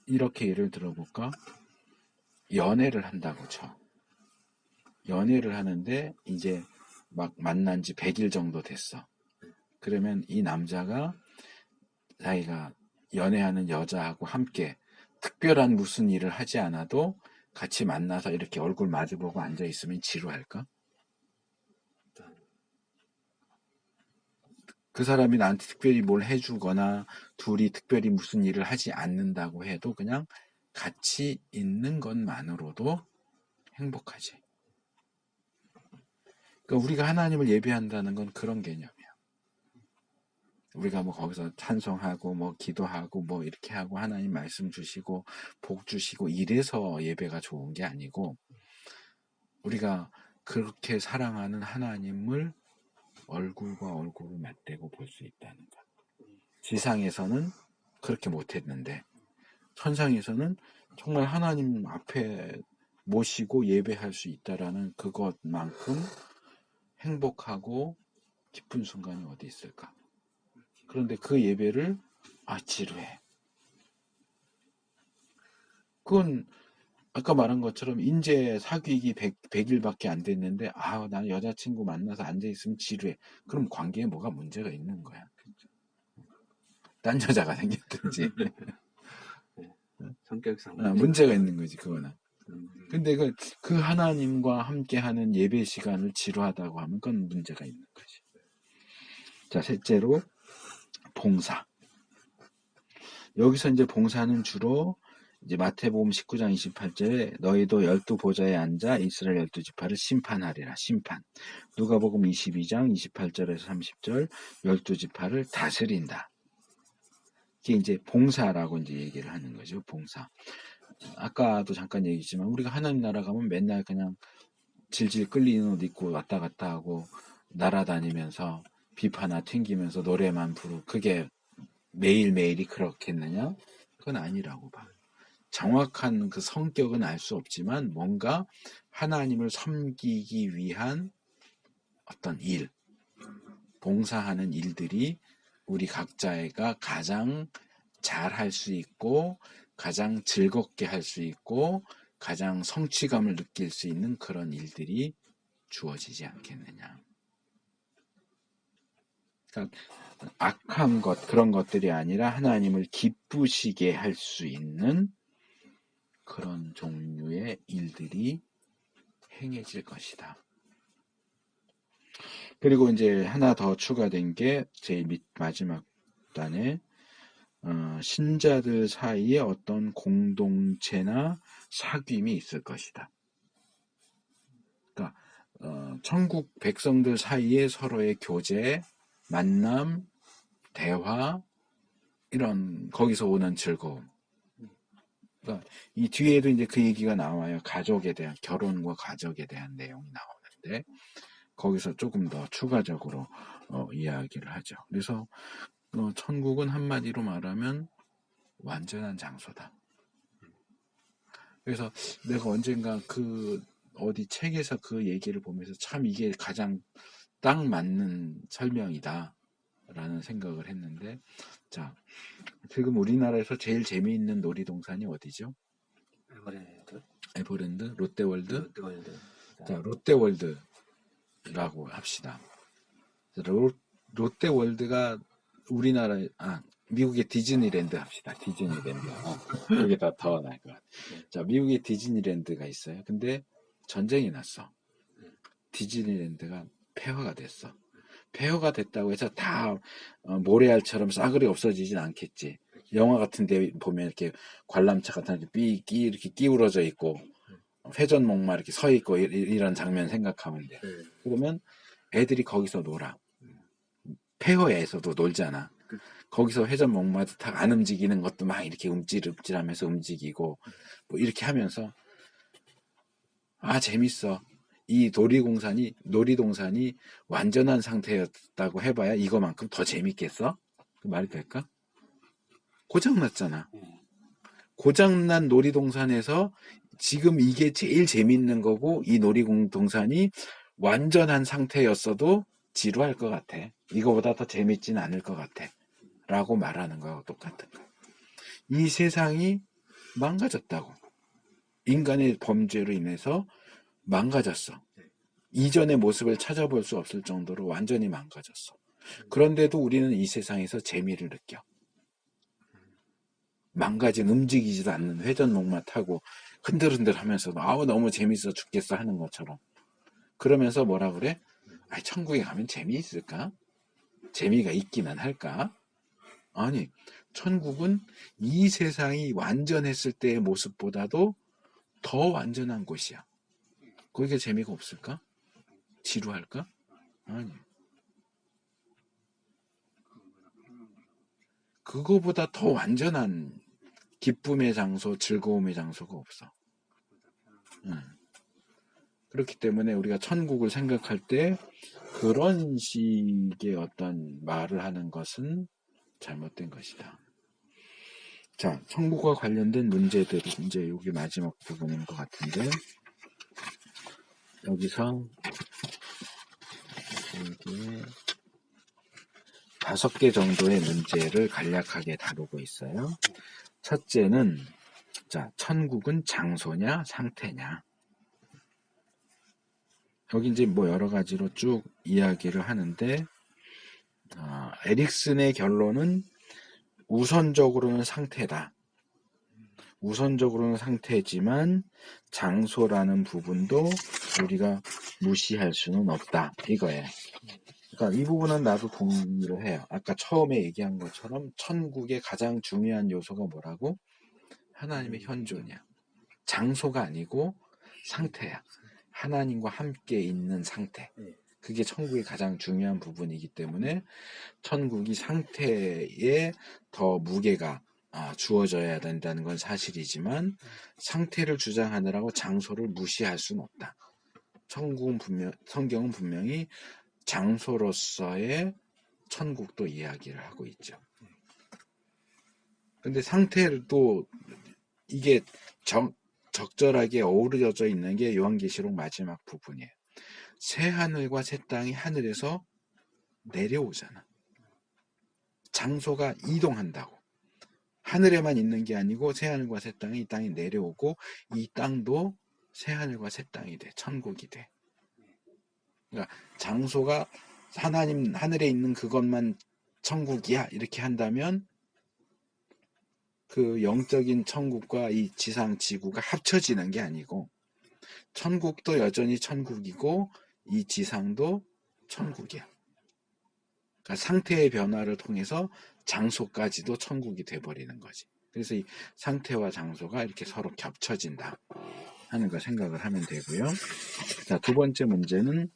이렇게 예를 들어볼까? 연애를 한다고 쳐. 연애를 하는데 이제 막 만난 지 100일 정도 됐어. 그러면 이 남자가 자기가 연애하는 여자하고 함께 특별한 무슨 일을 하지 않아도 같이 만나서 이렇게 얼굴 마주보고 앉아 있으면 지루할까? 그 사람이 나한테 특별히 뭘 해주거나 둘이 특별히 무슨 일을 하지 않는다고 해도 그냥 같이 있는 것만으로도 행복하지. 그러니까 우리가 하나님을 예배한다는 건 그런 개념이야. 우리가 뭐 거기서 찬송하고 뭐 기도하고 뭐 이렇게 하고 하나님 말씀 주시고 복 주시고 이래서 예배가 좋은 게 아니고 우리가 그렇게 사랑하는 하나님을 얼굴과 얼굴을 맞대고 볼 수 있다는 것. 지상에서는 그렇게 못했는데 천상에서는 정말 하나님 앞에 모시고 예배할 수 있다라는 그것만큼 행복하고 기쁜 순간이 어디 있을까? 그런데 그 예배를 지루해. 그건 아까 말한 것처럼 인제 사귀기 100일밖에 안 됐는데 난 여자친구 만나서 앉아있으면 지루해. 그럼 관계에 뭐가 문제가 있는 거야. 딴 여자가 생겼든지 성격상 문제가 있는 거지 그거는. 근데 그 하나님과 함께하는 예배 시간을 지루하다고 하면 그건 문제가 있는 거지. 자, 셋째로 봉사. 여기서 이제 봉사는 주로 이제 마태복음 19장 28절에 너희도 12보좌에 앉아 이스라엘 12지파를 심판하리라. 심판. 누가복음 22장 28절에서 30절 12지파를 다스린다. 이게 이제 봉사라고 이제 얘기를 하는 거죠. 봉사. 아까도 잠깐 얘기했지만 우리가 하나님 나라 가면 맨날 그냥 질질 끌리는 옷 입고 왔다 갔다 하고 날아다니면서 비파나 튕기면서 노래만 부르고 그게 매일매일이 그렇겠느냐? 그건 아니라고 봐. 정확한 그 성격은 알 수 없지만 뭔가 하나님을 섬기기 위한 어떤 일, 봉사하는 일들이 우리 각자가 가장 잘 할 수 있고 가장 즐겁게 할 수 있고 가장 성취감을 느낄 수 있는 그런 일들이 주어지지 않겠느냐. 그러니까 악한 것, 그런 것들이 아니라 하나님을 기쁘시게 할 수 있는 그런 종류의 일들이 행해질 것이다. 그리고 이제 하나 더 추가된 게 제일 마지막 단에 신자들 사이에 어떤 공동체나 사귐이 있을 것이다. 그러니까 천국 백성들 사이에 서로의 교제, 만남, 대화 이런 거기서 오는 즐거움. 그러니까 이 뒤에도 이제 그 얘기가 나와요. 가족에 대한 결혼과 가족에 대한 내용이 나오는데 거기서 조금 더 추가적으로 이야기를 하죠. 그래서 천국은 한마디로 말하면 완전한 장소다. 그래서 내가 언젠가 어디 책에서 그 얘기를 보면서 참 이게 가장 딱 맞는 설명이다 라는 생각을 했는데 자 지금 우리나라에서 제일 재미있는 놀이동산이 어디죠? 에버랜드? 롯데월드? 자, 롯데월드라고 합시다. 롯데월드가 우리나라에 미국의 디즈니랜드 합시다. 디즈니랜드. 그게 더 나을 것 같아. 자, 미국의 디즈니랜드가 있어요. 근데 전쟁이 났어. 디즈니랜드가 폐허가 됐어. 폐허가 됐다고 해서 다 모래알처럼 싸그리 없어지진 않겠지. 영화 같은 데 보면 이렇게 관람차 같은 게 이렇게 끼우러져 있고 회전목마 이렇게 서 있고 이런 장면 생각하면 돼. 그러면 애들이 거기서 놀아. 폐허에서도 놀잖아. 거기서 회전목마도 다 안 움직이는 것도 막 이렇게 움찔움찔하면서 움직이고 뭐 이렇게 하면서 재밌어. 이 놀이동산이 완전한 상태였다고 해봐야 이거만큼 더 재밌겠어? 그 말이 될까? 고장났잖아. 고장난 놀이동산에서 지금 이게 제일 재밌는 거고 이 놀이동산이 완전한 상태였어도 지루할 것 같아. 이거보다 더 재밌진 않을 것 같아. 라고 말하는 거하고 똑같은 거야. 이 세상이 망가졌다고. 인간의 범죄로 인해서 망가졌어. 이전의 모습을 찾아볼 수 없을 정도로 완전히 망가졌어. 그런데도 우리는 이 세상에서 재미를 느껴. 망가진 움직이지도 않는 회전목마 타고 흔들흔들 하면서도 아우 너무 재밌어 죽겠어 하는 것처럼. 그러면서 뭐라 그래? 아, 천국에 가면 재미있을까? 재미가 있기는 할까? 아니, 천국은 이 세상이 완전했을 때의 모습보다도 더 완전한 곳이야. 거기에 재미가 없을까? 지루할까? 아니. 그거보다 더 완전한 기쁨의 장소, 즐거움의 장소가 없어. 그렇기 때문에 우리가 천국을 생각할 때 그런 식의 어떤 말을 하는 것은 잘못된 것이다. 자, 천국과 관련된 문제들이 이제 여기 마지막 부분인 것 같은데, 여기서 이게 5개 정도의 문제를 간략하게 다루고 있어요. 첫째는, 자, 천국은 장소냐, 상태냐. 여기 이제 뭐 여러 가지로 쭉 이야기를 하는데, 에릭슨의 결론은 우선적으로는 상태다. 우선적으로는 상태지만 장소라는 부분도 우리가 무시할 수는 없다. 이거예요. 그러니까 이 부분은 나도 동의를 해요. 아까 처음에 얘기한 것처럼 천국의 가장 중요한 요소가 뭐라고? 하나님의 현존이야. 장소가 아니고 상태야. 하나님과 함께 있는 상태. 그게 천국의 가장 중요한 부분이기 때문에 천국이 상태에 더 무게가 주어져야 된다는 건 사실이지만 상태를 주장하느라고 장소를 무시할 수는 없다. 성경은 분명히 장소로서의 천국도 이야기를 하고 있죠. 근데 상태를 또 이게 적절하게 어우러져 있는 게 요한계시록 마지막 부분이에요. 새 하늘과 새 땅이 하늘에서 내려오잖아. 장소가 이동한다고. 하늘에만 있는 게 아니고 새 하늘과 새 땅이 이 땅에 내려오고 이 땅도 새 하늘과 새 땅이 돼. 천국이 돼. 그러니까 장소가 하나님 하늘에 있는 그것만 천국이야 이렇게 한다면 그 영적인 천국과 이 지상 지구가 합쳐지는 게 아니고 천국도 여전히 천국이고 이 지상도 천국이야. 그러니까 상태의 변화를 통해서 장소까지도 천국이 돼버리는 거지. 그래서 이 상태와 장소가 이렇게 서로 겹쳐진다 하는 거 생각을 하면 되고요. 자, 두 번째 문제는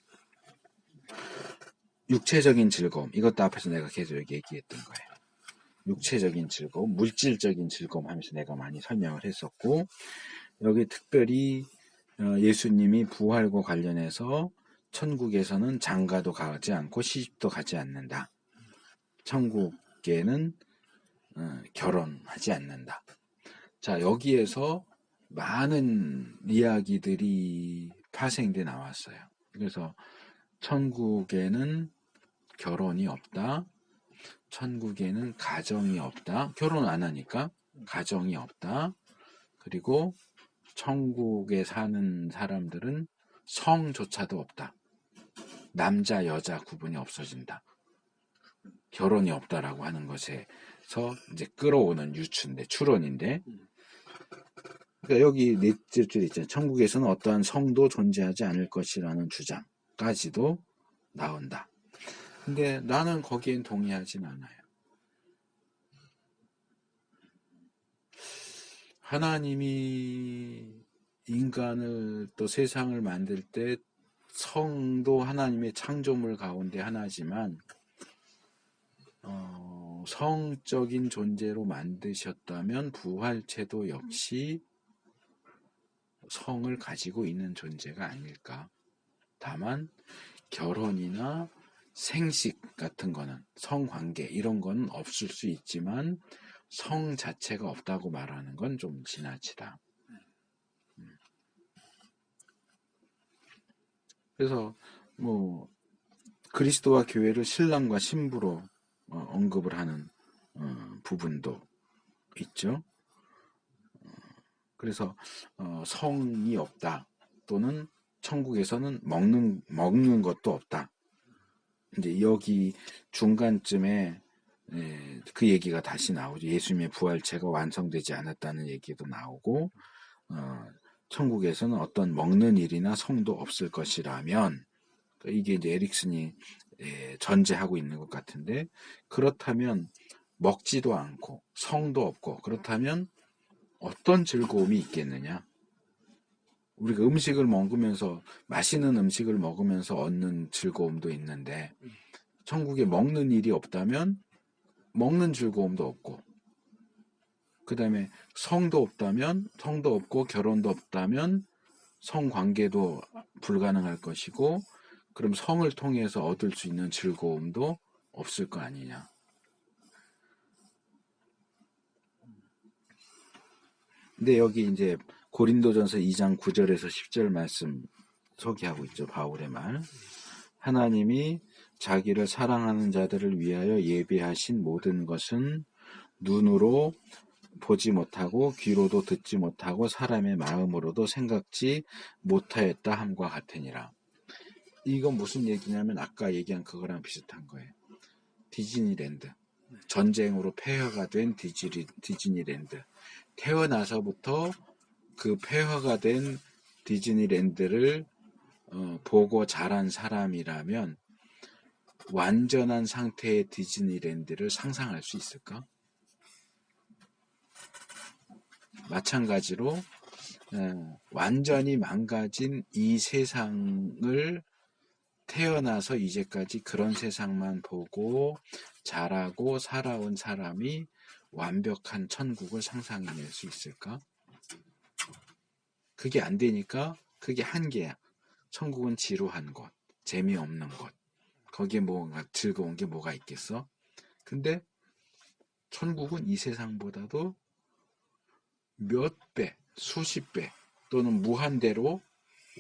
육체적인 즐거움. 이것도 앞에서 내가 계속 얘기했던 거예요. 육체적인 즐거움, 물질적인 즐거움 하면서 내가 많이 설명을 했었고, 여기 특별히 예수님이 부활과 관련해서 천국에서는 장가도 가지 않고 시집도 가지 않는다. 천국에는 결혼하지 않는다. 자, 여기에서 많은 이야기들이 파생돼 나왔어요. 그래서 천국에는 결혼이 없다. 천국에는 가정이 없다. 결혼 안 하니까 가정이 없다. 그리고 천국에 사는 사람들은 성조차도 없다. 남자, 여자 구분이 없어진다. 결혼이 없다라고 하는 것에서 이제 끌어오는 추론인데, 그러니까 여기 넷째 줄 있잖아요. 천국에서는 어떠한 성도 존재하지 않을 것이라는 주장까지도 나온다. 근데 나는 거기엔 동의하진 않아요. 하나님이 인간을 또 세상을 만들 때 성도 하나님의 창조물 가운데 하나지만 성적인 존재로 만드셨다면 부활체도 역시 성을 가지고 있는 존재가 아닐까. 다만 결혼이나 생식 같은 거는 성관계 이런 건 없을 수 있지만 성 자체가 없다고 말하는 건 좀 지나치다. 그래서 뭐 그리스도와 교회를 신랑과 신부로 언급을 하는 부분도 있죠. 그래서 성이 없다. 또는 천국에서는 먹는 것도 없다. 이제 여기 중간쯤에 그 얘기가 다시 나오죠. 예수님의 부활체가 완성되지 않았다는 얘기도 나오고, 천국에서는 어떤 먹는 일이나 성도 없을 것이라면, 이게 이제 에릭슨이 전제하고 있는 것 같은데, 그렇다면 먹지도 않고 성도 없고 그렇다면 어떤 즐거움이 있겠느냐? 우리가 음식을 먹으면서 맛있는 음식을 먹으면서 얻는 즐거움도 있는데 천국에 먹는 일이 없다면 먹는 즐거움도 없고 그 다음에 성도 없고 결혼도 없다면 성관계도 불가능할 것이고 그럼 성을 통해서 얻을 수 있는 즐거움도 없을 거 아니냐. 근데 여기 이제 고린도전서 2장 9절에서 10절 말씀 소개하고 있죠. 바울의 말. 하나님이 자기를 사랑하는 자들을 위하여 예비하신 모든 것은 눈으로 보지 못하고 귀로도 듣지 못하고 사람의 마음으로도 생각지 못하였다 함과 같으니라. 이건 무슨 얘기냐면 아까 얘기한 그거랑 비슷한 거예요. 디즈니랜드. 전쟁으로 폐허가 된 디즈니랜드. 태어나서부터 그 폐허가 된 디즈니랜드를 보고 자란 사람이라면 완전한 상태의 디즈니랜드를 상상할 수 있을까? 마찬가지로 완전히 망가진 이 세상을 태어나서 이제까지 그런 세상만 보고 자라고 살아온 사람이 완벽한 천국을 상상해낼 수 있을까? 그게 안 되니까 그게 한계야. 천국은 지루한 곳, 재미없는 곳. 거기에 뭔가 즐거운 게 뭐가 있겠어? 근데 천국은 이 세상보다도 몇 배, 수십 배 또는 무한대로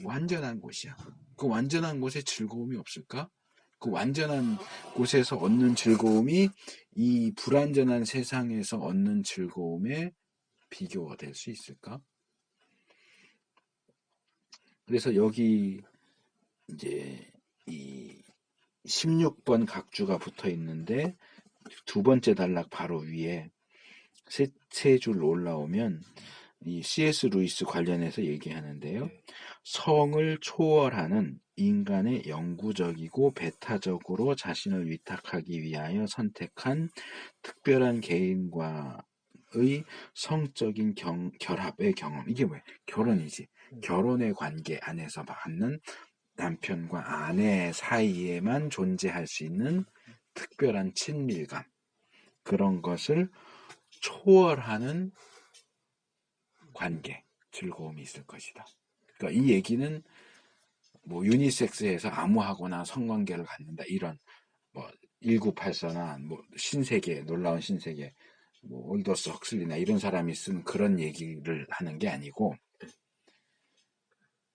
완전한 곳이야. 그 완전한 곳에 즐거움이 없을까? 그 완전한 곳에서 얻는 즐거움이 이 불완전한 세상에서 얻는 즐거움에 비교가 될 수 있을까? 그래서 여기 이제 이 16번 각주가 붙어 있는데 두 번째 단락 바로 위에 세 줄 올라오면 이 C.S. 루이스 관련해서 얘기하는데요. 성을 초월하는 인간의 영구적이고 배타적으로 자신을 위탁하기 위하여 선택한 특별한 개인과의 성적인 결합의 경험. 이게 뭐예요? 결혼이지. 결혼의 관계 안에서 받는 남편과 아내 사이에만 존재할 수 있는 특별한 친밀감. 그런 것을 초월하는 관계, 즐거움이 있을 것이다. 그러니까 이 얘기는 뭐 유니섹스에서 아무하고나 성관계를 갖는다 이런 뭐 1984나 뭐 신세계 놀라운 신세계 뭐 올더스 헉슬리나 이런 사람이 쓴 그런 얘기를 하는 게 아니고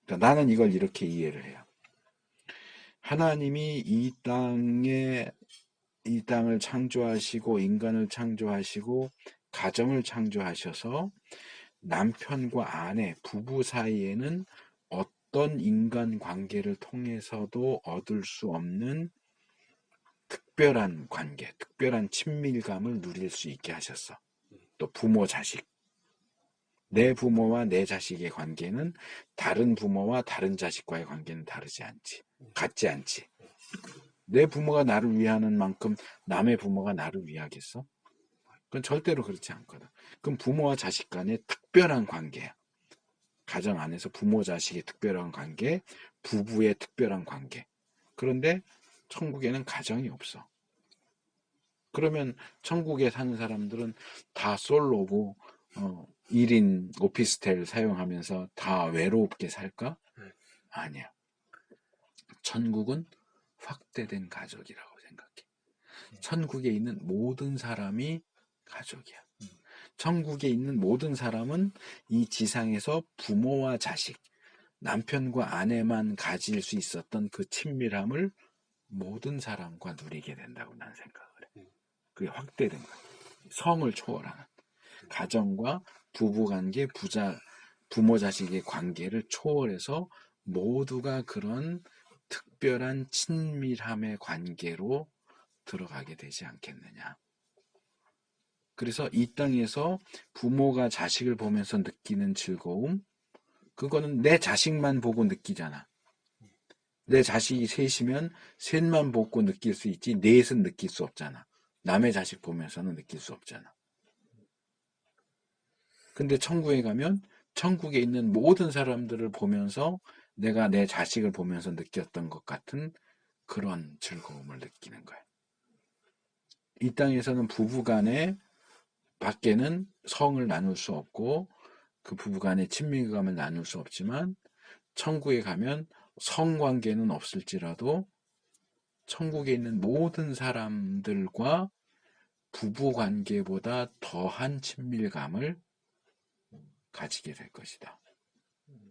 그러니까 나는 이걸 이렇게 이해를 해요. 하나님이 이 땅을 창조하시고 인간을 창조하시고 가정을 창조하셔서 남편과 아내, 부부 사이에는 어떤 인간 관계를 통해서도 얻을 수 없는 특별한 관계, 특별한 친밀감을 누릴 수 있게 하셨어. 또 부모, 자식. 내 부모와 내 자식의 관계는 다른 부모와 다른 자식과의 관계는 다르지 않지. 같지 않지. 내 부모가 나를 위하는 만큼 남의 부모가 나를 위하겠어? 그건 절대로 그렇지 않거든. 그럼 부모와 자식 간의 특별한 관계야. 가정 안에서 부모 자식의 특별한 관계, 부부의 특별한 관계. 그런데 천국에는 가정이 없어. 그러면 천국에 사는 사람들은 다 솔로고 1인 오피스텔 사용하면서 다 외롭게 살까? 아니야. 천국은 확대된 가족이라고 생각해. 천국에 있는 모든 사람이 가족이야. 천국에 있는 모든 사람은 이 지상에서 부모와 자식, 남편과 아내만 가질 수 있었던 그 친밀함을 모든 사람과 누리게 된다고 나는 생각을 해. 그게 확대된 거야. 성을 초월하는. 가정과 부부관계, 부모 자식의 관계를 초월해서 모두가 그런 특별한 친밀함의 관계로 들어가게 되지 않겠느냐. 그래서 이 땅에서 부모가 자식을 보면서 느끼는 즐거움, 그거는 내 자식만 보고 느끼잖아. 내 자식이 셋이면 셋만 보고 느낄 수 있지 넷은 느낄 수 없잖아. 남의 자식 보면서는 느낄 수 없잖아. 근데 천국에 가면 천국에 있는 모든 사람들을 보면서 내가 내 자식을 보면서 느꼈던 것 같은 그런 즐거움을 느끼는 거야. 이 땅에서는 부부간에 밖에는 성을 나눌 수 없고 그 부부간의 친밀감을 나눌 수 없지만 천국에 가면 성관계는 없을지라도 천국에 있는 모든 사람들과 부부관계보다 더한 친밀감을 가지게 될 것이다.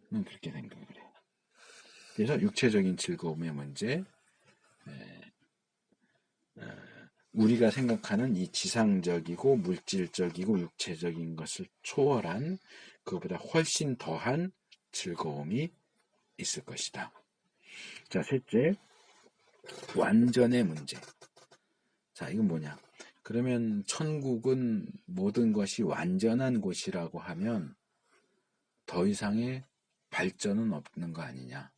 는 그렇게 생각을 해요. 그래서 육체적인 즐거움의 문제, 우리가 생각하는 이 지상적이고 물질적이고 육체적인 것을 초월한 그보다 훨씬 더한 즐거움이 있을 것이다. 자, 셋째, 완전의 문제. 자, 이건 뭐냐? 그러면 천국은 모든 것이 완전한 곳이라고 하면 더 이상의 발전은 없는 거 아니냐?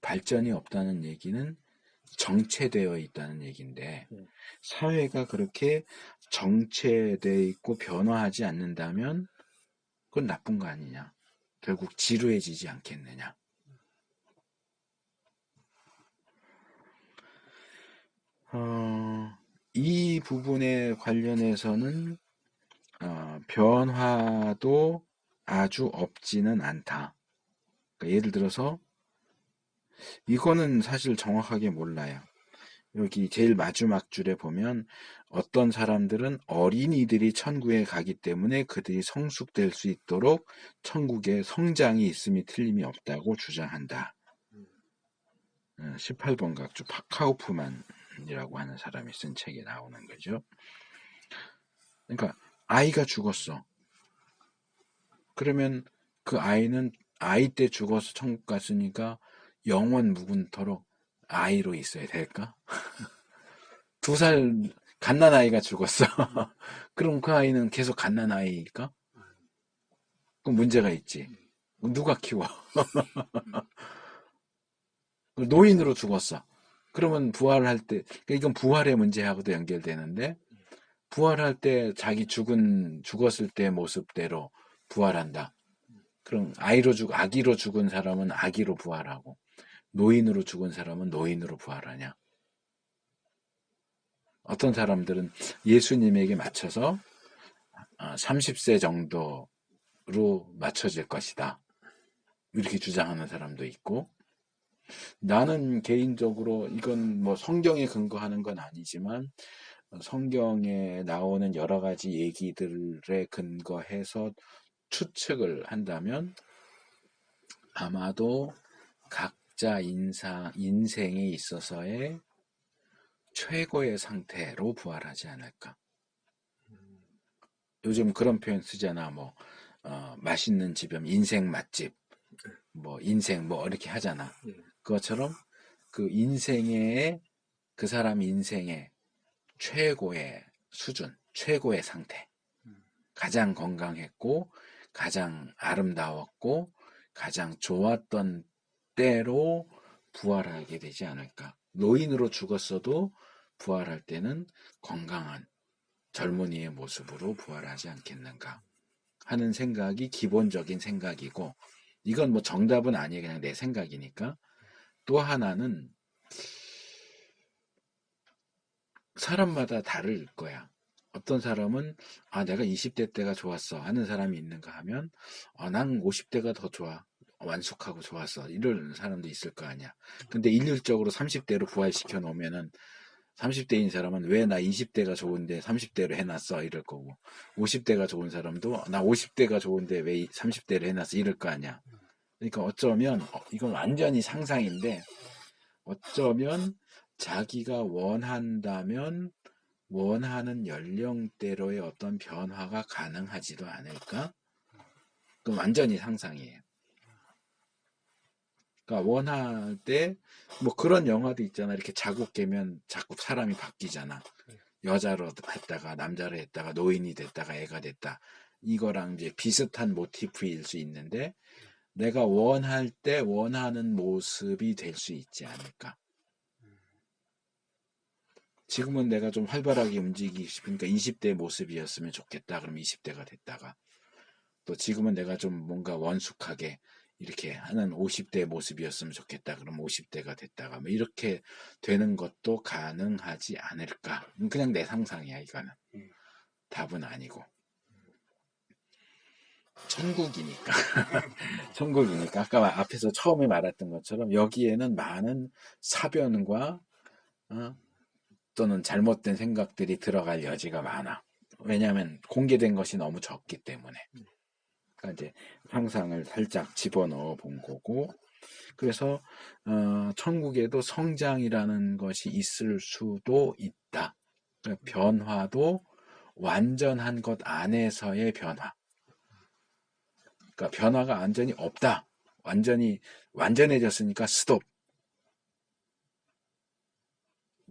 발전이 없다는 얘기는 정체되어 있다는 얘기인데 사회가 그렇게 정체되어 있고 변화하지 않는다면 그건 나쁜 거 아니냐? 결국 지루해지지 않겠느냐? 이 부분에 관련해서는 변화도 아주 없지는 않다. 그러니까 예를 들어서 이거는 사실 정확하게 몰라요. 여기 제일 마지막 줄에 보면 어떤 사람들은 어린이들이 천국에 가기 때문에 그들이 성숙될 수 있도록 천국에 성장이 있음이 틀림이 없다고 주장한다. 18번 각주 카우프만이라고 하는 사람이 쓴 책에 나오는 거죠. 그러니까 아이가 죽었어. 그러면 그 아이는 아이 때 죽어서 천국 갔으니까 영원 묵은토록 아이로 있어야 될까? 2살 갓난아이가 죽었어. 그럼 그 아이는 계속 갓난아이일까? 그럼 문제가 있지. 누가 키워? 노인으로 죽었어. 그러면 부활할 때, 그러니까 이건 부활의 문제하고도 연결되는데, 부활할 때 자기 죽었을 때 모습대로 부활한다. 그럼 아기로 죽은 사람은 아기로 부활하고, 노인으로 죽은 사람은 노인으로 부활하냐? 어떤 사람들은 예수님에게 맞춰서 30세 정도로 맞춰질 것이다. 이렇게 주장하는 사람도 있고, 나는 개인적으로 이건 뭐 성경에 근거하는 건 아니지만 성경에 나오는 여러 가지 얘기들에 근거해서 추측을 한다면 아마도 각자 인생에 있어서의 최고의 상태로 부활하지 않을까. 요즘 그런 표현 쓰잖아. 뭐 맛있는 집이면 인생 맛집, 뭐 인생 뭐 이렇게 하잖아. 그것처럼 그 인생의 그 사람 인생의 최고의 수준, 최고의 상태, 가장 건강했고 가장 아름다웠고 가장 좋았던 때로 부활하게 되지 않을까. 노인으로 죽었어도 부활할 때는 건강한 젊은이의 모습으로 부활하지 않겠는가 하는 생각이 기본적인 생각이고, 이건 뭐 정답은 아니에요. 그냥 내 생각이니까. 또 하나는 사람마다 다를 거야. 어떤 사람은 내가 20대 때가 좋았어 하는 사람이 있는가 하면 난 50대가 더 좋아. 완숙하고 좋았어. 이런 사람도 있을 거 아니야. 근데 일률적으로 30대로 부활시켜 놓으면은 30대인 사람은 왜 나 20대가 좋은데 30대로 해놨어 이럴 거고, 50대가 좋은 사람도 나 50대가 좋은데 왜 30대로 해놨어 이럴 거 아니야. 그러니까 어쩌면 이건 완전히 상상인데 어쩌면 자기가 원한다면 원하는 연령대로의 어떤 변화가 가능하지도 않을까? 그건 완전히 상상이에요. 그러니까 원할 때 뭐 그런 영화도 있잖아. 이렇게 자국 깨면 자꾸 사람이 바뀌잖아. 여자로 했다가 남자로 했다가 노인이 됐다가 애가 됐다. 이거랑 이제 비슷한 모티프일 수 있는데 내가 원할 때 원하는 모습이 될 수 있지 않을까. 지금은 내가 좀 활발하게 움직이고 싶으니까 20대 모습이었으면 좋겠다. 그럼 20대가 됐다가 또 지금은 내가 좀 뭔가 원숙하게 이렇게 하는 50대 모습이었으면 좋겠다. 그럼 50대가 됐다가 뭐 이렇게 되는 것도 가능하지 않을까. 그냥 내 상상이야, 이거는. 답은 아니고. 천국이니까. 천국이니까. 아까 앞에서 처음에 말했던 것처럼 여기에는 많은 사변과 또는 잘못된 생각들이 들어갈 여지가 많아. 왜냐하면 공개된 것이 너무 적기 때문에. 그러니까 이제 상상을 살짝 집어넣어 본 거고, 그래서 천국에도 성장이라는 것이 있을 수도 있다. 그러니까 변화도 완전한 것 안에서의 변화. 그러니까 변화가 완전히 없다. 완전히 완전해졌으니까 스톱.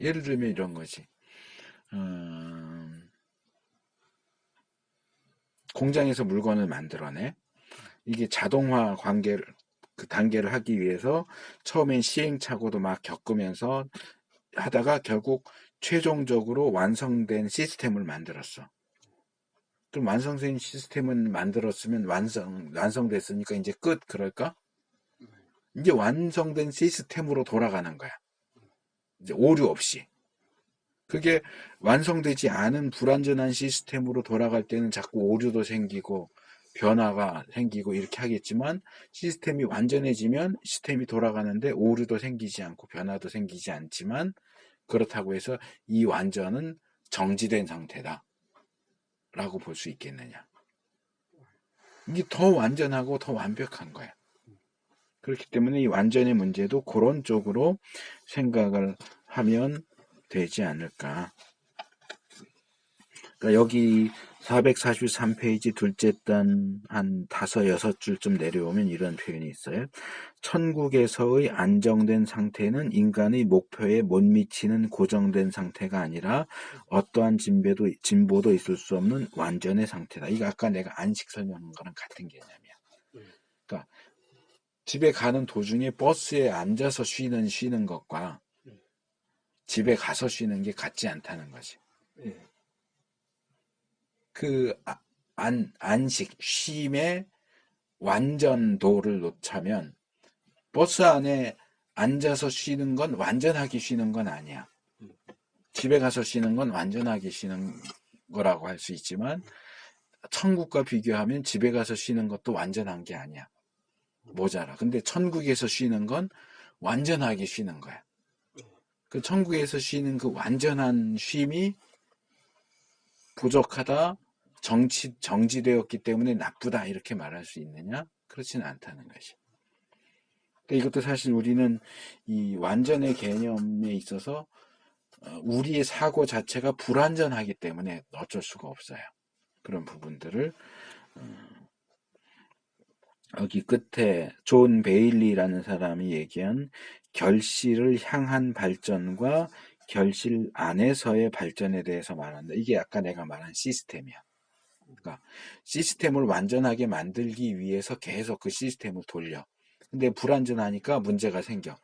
예를 들면 이런 거지. 공장에서 물건을 만들어내. 이게 자동화 관계를 그 단계를 하기 위해서 처음엔 시행착오도 막 겪으면서 하다가 결국 최종적으로 완성된 시스템을 만들었어. 그럼 완성된 시스템을 만들었으면 완성됐으니까 이제 끝 그럴까? 이제 완성된 시스템으로 돌아가는 거야. 이제 오류 없이. 그게 완성되지 않은 불완전한 시스템으로 돌아갈 때는 자꾸 오류도 생기고 변화가 생기고 이렇게 하겠지만 시스템이 완전해지면 시스템이 돌아가는데 오류도 생기지 않고 변화도 생기지 않지만 그렇다고 해서 이 완전은 정지된 상태다 라고 볼 수 있겠느냐. 이게 더 완전하고 더 완벽한 거야. 그렇기 때문에 이 완전의 문제도 그런 쪽으로 생각을 하면 되지 않을까. 그러니까 여기 443페이지 둘째 단 한 5, 6줄쯤 내려오면 이런 표현이 있어요. 천국에서의 안정된 상태는 인간의 목표에 못 미치는 고정된 상태가 아니라 어떠한 진보도 있을 수 없는 완전의 상태다. 이거 아까 내가 안식 설명한 거랑 같은 개념이야. 그러니까 집에 가는 도중에 버스에 앉아서 쉬는 것과 집에 가서 쉬는 게 같지 않다는 거지. 그 안식, 쉼의 완전도를 놓자면 버스 안에 앉아서 쉬는 건 완전하게 쉬는 건 아니야. 집에 가서 쉬는 건 완전하게 쉬는 거라고 할 수 있지만 천국과 비교하면 집에 가서 쉬는 것도 완전한 게 아니야. 모자라. 근데 천국에서 쉬는 건 완전하게 쉬는 거야. 그 천국에서 쉬는 그 완전한 쉼이 부족하다, 정지되었기 때문에 나쁘다 이렇게 말할 수 있느냐? 그렇지는 않다는 것이. 그러니까 이것도 사실 우리는 이 완전의 개념에 있어서 우리의 사고 자체가 불완전하기 때문에 어쩔 수가 없어요. 그런 부분들을 여기 끝에 존 베일리라는 사람이 얘기한 결실을 향한 발전과 결실 안에서의 발전에 대해서 말한다. 이게 아까 내가 말한 시스템이야. 그러니까 시스템을 완전하게 만들기 위해서 계속 그 시스템을 돌려. 근데 불완전하니까 문제가 생겨.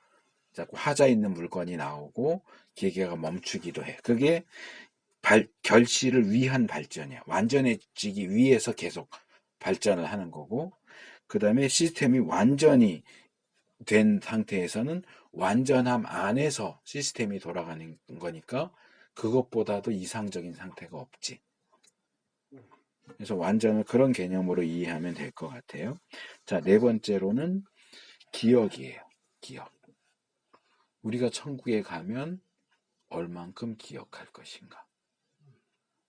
자꾸 하자 있는 물건이 나오고 기계가 멈추기도 해. 그게 결실을 위한 발전이야. 완전해지기 위해서 계속 발전을 하는 거고, 그 다음에 시스템이 완전히 된 상태에서는 완전함 안에서 시스템이 돌아가는 거니까 그것보다도 이상적인 상태가 없지. 그래서 완전을 그런 개념으로 이해하면 될 것 같아요. 자, 네 번째로는 기억이에요. 기억. 우리가 천국에 가면 얼만큼 기억할 것인가.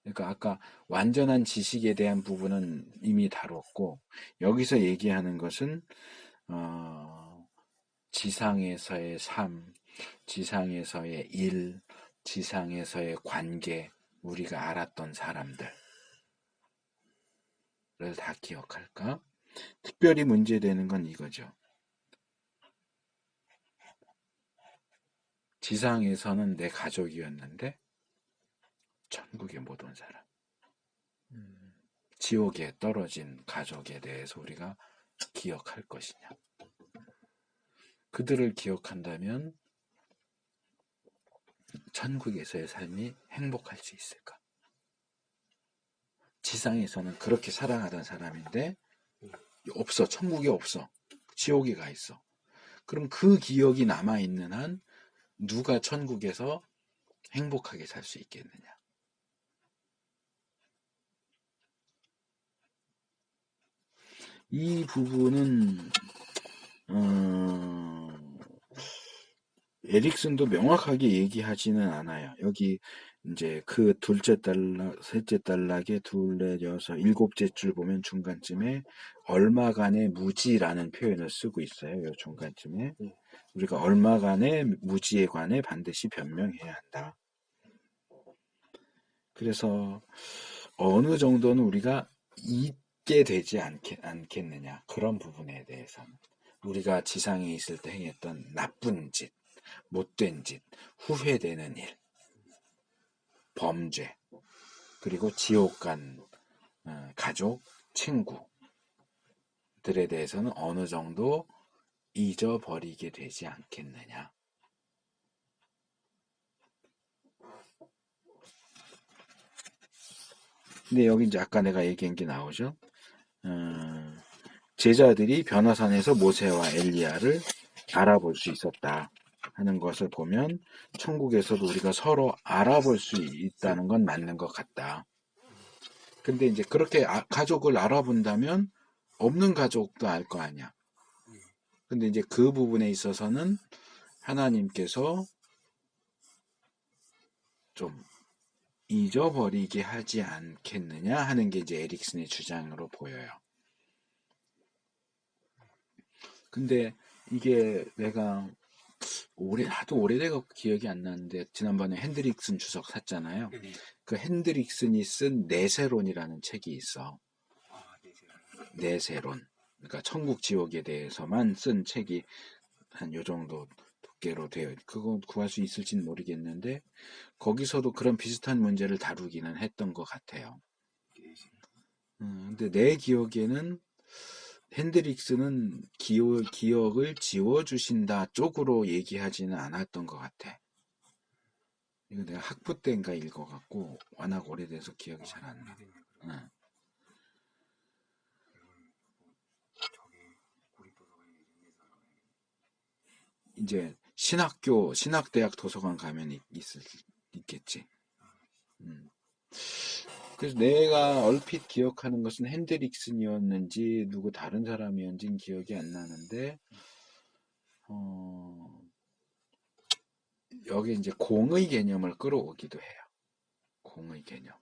그러니까 아까 완전한 지식에 대한 부분은 이미 다뤘고 여기서 얘기하는 것은 지상에서의 삶, 지상에서의 일, 지상에서의 관계, 우리가 알았던 사람들을 다 기억할까? 특별히 문제되는 건 이거죠. 지상에서는 내 가족이었는데 천국에 못 온 사람. 지옥에 떨어진 가족에 대해서 우리가 기억할 것이냐. 그들을 기억한다면 천국에서의 삶이 행복할 수 있을까? 지상에서는 그렇게 사랑하던 사람인데 없어. 천국에 없어. 지옥에 가 있어. 그럼 그 기억이 남아있는 한 누가 천국에서 행복하게 살 수 있겠느냐? 이 부분은 에릭슨도 명확하게 얘기하지는 않아요. 여기 이제 그 둘째 단락, 셋째 단락에 둘, 넷, 여섯, 일곱째 줄 보면 중간쯤에 얼마간의 무지라는 표현을 쓰고 있어요. 요 중간쯤에 우리가 얼마간의 무지에 관해 반드시 변명해야 한다. 그래서 어느 정도는 우리가 잊게 되지 않겠느냐. 그런 부분에 대해서는 우리가 지상에 있을 때 행했던 나쁜 짓, 못된 짓, 후회되는 일, 범죄, 그리고 지옥 간 가족, 친구들에 대해서는 어느 정도 잊어버리게 되지 않겠느냐. 근데 여기 이제 아까 내가 얘기한 게 나오죠. 제자들이 변화산에서 모세와 엘리야를 알아볼 수 있었다 하는 것을 보면 천국에서도 우리가 서로 알아볼 수 있다는 건 맞는 것 같다. 근데 이제 그렇게 가족을 알아본다면 없는 가족도 알 거 아니야. 근데 이제 그 부분에 있어서는 하나님께서 좀 잊어버리게 하지 않겠느냐 하는 게 이제 에릭슨의 주장으로 보여요. 근데 이게 내가 하도 오래돼서 기억이 안 나는데 지난번에 핸드릭슨 주석 샀잖아요. 그 핸드릭슨이 쓴 네세론이라는 책이 있어. 네세론. 그러니까 천국 지옥에 대해서만 쓴 책이 한 요 정도 두께로 되어 그거 구할 수 있을지는 모르겠는데 거기서도 그런 비슷한 문제를 다루기는 했던 것 같아요. 근데 내 기억에는 핸드릭스는 기억을 지워주신다 쪽으로 얘기하지는 않았던 것 같아. 이거 내가 학부 때인가 읽어갖고 워낙 오래돼서 기억이 잘 안 나. 응. 이제 신학대학 도서관 가면 있겠지. 그래서 내가 얼핏 기억하는 것은 핸드릭슨이었는지 누구 다른 사람이었는지는 기억이 안 나는데 여기 이제 공의 개념을 끌어오기도 해요. 공의 개념.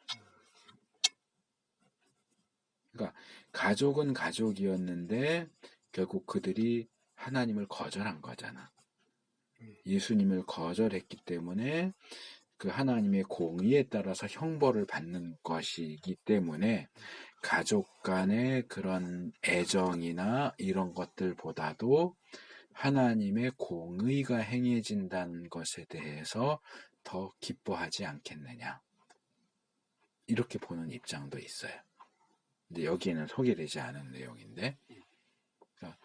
그러니까 가족은 가족이었는데 결국 그들이 하나님을 거절한 거잖아. 예수님을 거절했기 때문에 그 하나님의 공의에 따라서 형벌을 받는 것이기 때문에 가족 간의 그런 애정이나 이런 것들보다도 하나님의 공의가 행해진다는 것에 대해서 더 기뻐하지 않겠느냐. 이렇게 보는 입장도 있어요. 근데 여기에는 소개되지 않은 내용인데 그러니까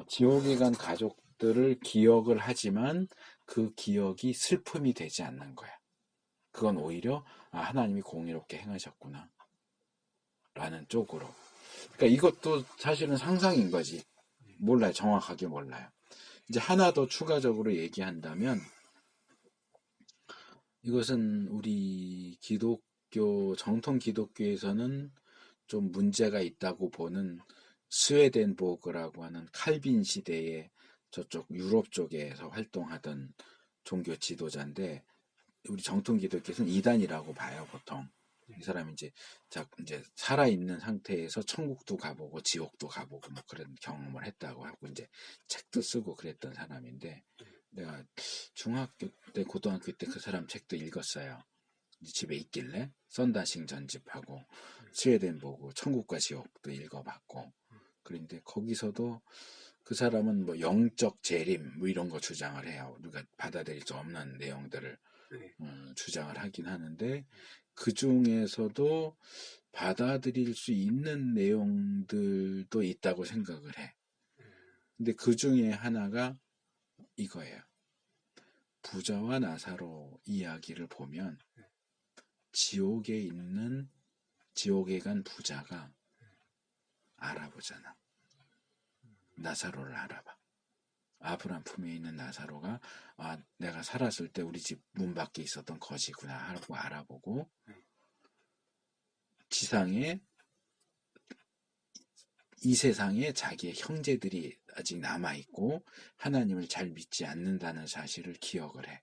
지옥에 간 가족들을 기억을 하지만 그 기억이 슬픔이 되지 않는 거야. 그건 오히려 하나님이 공의롭게 행하셨구나 라는 쪽으로. 그러니까 이것도 사실은 상상인 거지. 몰라요. 정확하게 몰라요. 이제 하나 더 추가적으로 얘기한다면 이것은 우리 정통 기독교에서는 좀 문제가 있다고 보는 스웨덴보그라고 하는 칼빈 시대의 저쪽 유럽 쪽에서 활동하던 종교 지도자인데 우리 정통 기독교에서는 이단이라고 봐요, 보통. 이 사람이 이제 살아있는 상태에서 천국도 가보고 지옥도 가보고 뭐 그런 경험을 했다고 하고 이제 책도 쓰고 그랬던 사람인데 내가 중학교 때, 고등학교 때 그 사람 책도 읽었어요. 집에 있길래 썬다싱 전집하고 스웨덴 보고 천국과 지옥도 읽어봤고 그런데 거기서도 그 사람은 뭐 영적 재림 뭐 이런 거 주장을 해요. 우리가 받아들일 수 없는 내용들을 네. 주장을 하긴 하는데 그 중에서도 받아들일 수 있는 내용들도 있다고 생각을 해. 근데 그 중에 하나가 이거예요. 부자와 나사로 이야기를 보면 지옥에 간 부자가 알아보잖아. 나사로를 알아봐. 아브람 품에 있는 나사로가 내가 살았을 때 우리 집 문 밖에 있었던 것이구나 하고 알아보고 이 세상에 자기의 형제들이 아직 남아있고 하나님을 잘 믿지 않는다는 사실을 기억을 해.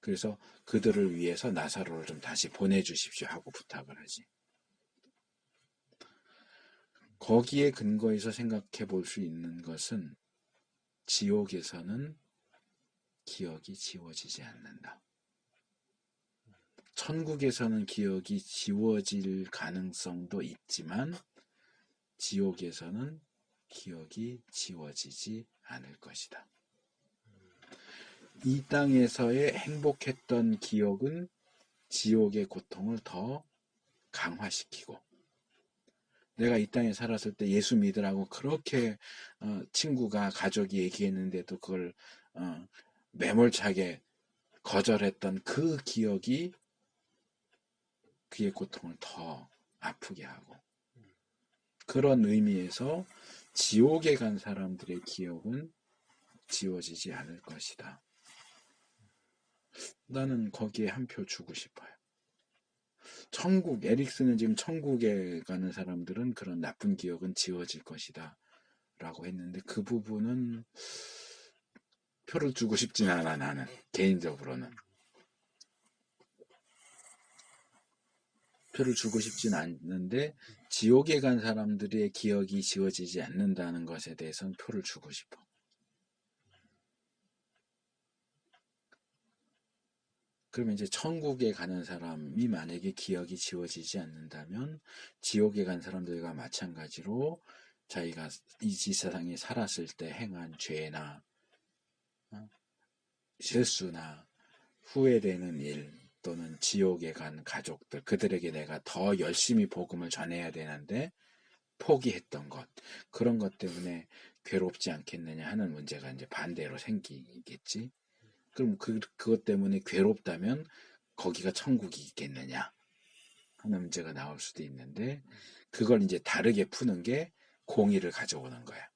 그래서 그들을 위해서 나사로를 좀 다시 보내주십시오 하고 부탁을 하지. 거기에 근거해서 생각해 볼 수 있는 것은 지옥에서는 기억이 지워지지 않는다. 천국에서는 기억이 지워질 가능성도 있지만 지옥에서는 기억이 지워지지 않을 것이다. 이 땅에서의 행복했던 기억은 지옥의 고통을 더 강화시키고 내가 이 땅에 살았을 때 예수 믿으라고 그렇게 친구가 가족이 얘기했는데도 그걸 매몰차게 거절했던 그 기억이 그의 고통을 더 아프게 하고 그런 의미에서 지옥에 간 사람들의 기억은 지워지지 않을 것이다. 나는 거기에 한 표 주고 싶어요. 에릭스는 지금 천국에 가는 사람들은 그런 나쁜 기억은 지워질 것이다 라고 했는데 그 부분은 표를 주고 싶진 않아. 나는 개인적으로는 표를 주고 싶진 않는데 지옥에 간 사람들의 기억이 지워지지 않는다는 것에 대해서는 표를 주고 싶어. 그러면 이제 천국에 가는 사람이 만약에 기억이 지워지지 않는다면 지옥에 간 사람들과 마찬가지로 자기가 이 세상에 살았을 때 행한 죄나 실수나 후회되는 일 또는 지옥에 간 가족들 그들에게 내가 더 열심히 복음을 전해야 되는데 포기했던 것 그런 것 때문에 괴롭지 않겠느냐 하는 문제가 이제 반대로 생기겠지. 그럼 그것 때문에 괴롭다면 거기가 천국이 있겠느냐 하는 문제가 나올 수도 있는데 그걸 이제 다르게 푸는 게 공의를 가져오는 거야.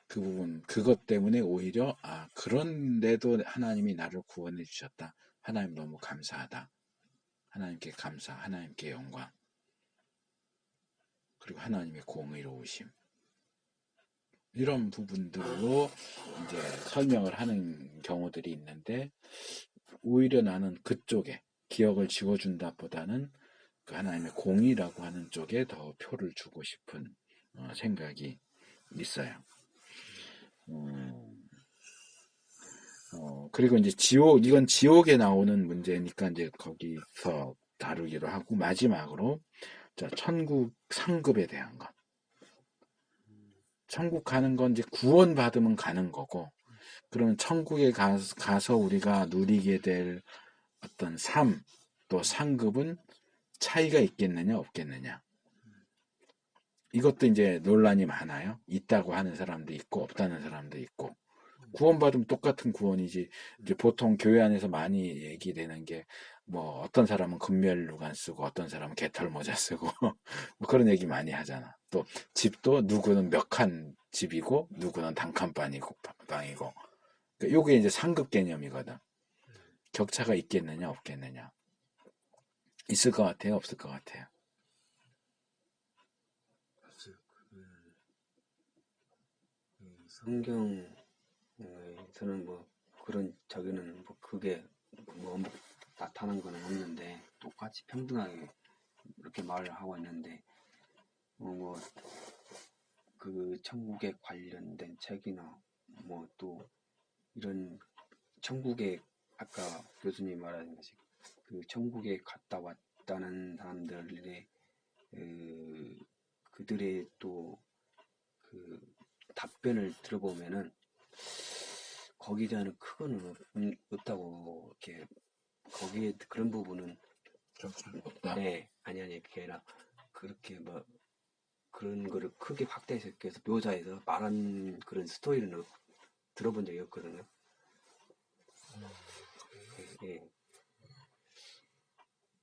그 부분 그것 때문에 오히려 그런데도 하나님이 나를 구원해 주셨다. 하나님 너무 감사하다. 하나님께 감사, 하나님께 영광. 그리고 하나님의 공의로우심. 이런 부분들로 이제 설명을 하는 경우들이 있는데 오히려 나는 그쪽에 기억을 지워준다보다는 그 하나님의 공의라고 하는 쪽에 더 표를 주고 싶은 생각이 있어요. 그리고 이제 이건 지옥에 나오는 문제니까 이제 거기서 다루기로 하고 마지막으로 자, 천국 상급에 대한 것. 천국 가는 건 이제 구원받으면 가는 거고 그러면 천국에 가서 우리가 누리게 될 어떤 삶, 또 상급은 차이가 있겠느냐, 없겠느냐. 이것도 이제 논란이 많아요. 있다고 하는 사람도 있고, 없다는 사람도 있고. 구원받으면 똑같은 구원이지. 이제 보통 교회 안에서 많이 얘기되는 게, 뭐, 어떤 사람은 금멸루간 쓰고, 어떤 사람은 개털 모자 쓰고, 뭐 그런 얘기 많이 하잖아. 또, 집도 누구는 몇 칸 집이고, 누구는 단칸방이고. 그러니까 요게 이제 상급 개념이거든. 격차가 있겠느냐, 없겠느냐. 있을 것 같아요, 없을 것 같아요. 성경에서는 뭐 그런 저기는 뭐 그게 뭐 나타난 거는 없는데 똑같이 평등하게 이렇게 말을 하고 있는데 뭐 그 천국에 관련된 책이나 뭐 또 이런 천국에 아까 교수님 말하는 것이 그 천국에 갔다 왔다는 사람들의 그들의 또 그 답변을 들어보면은 거기에 대한 크고는 없다고 이렇게 거기에 그런 부분은 격차가 없다. 네 아니 그게 아니라 그렇게 뭐 그런 거를 크게 확대해서 묘사해서 말한 그런 스토리는 들어본 적이 없거든요. 예.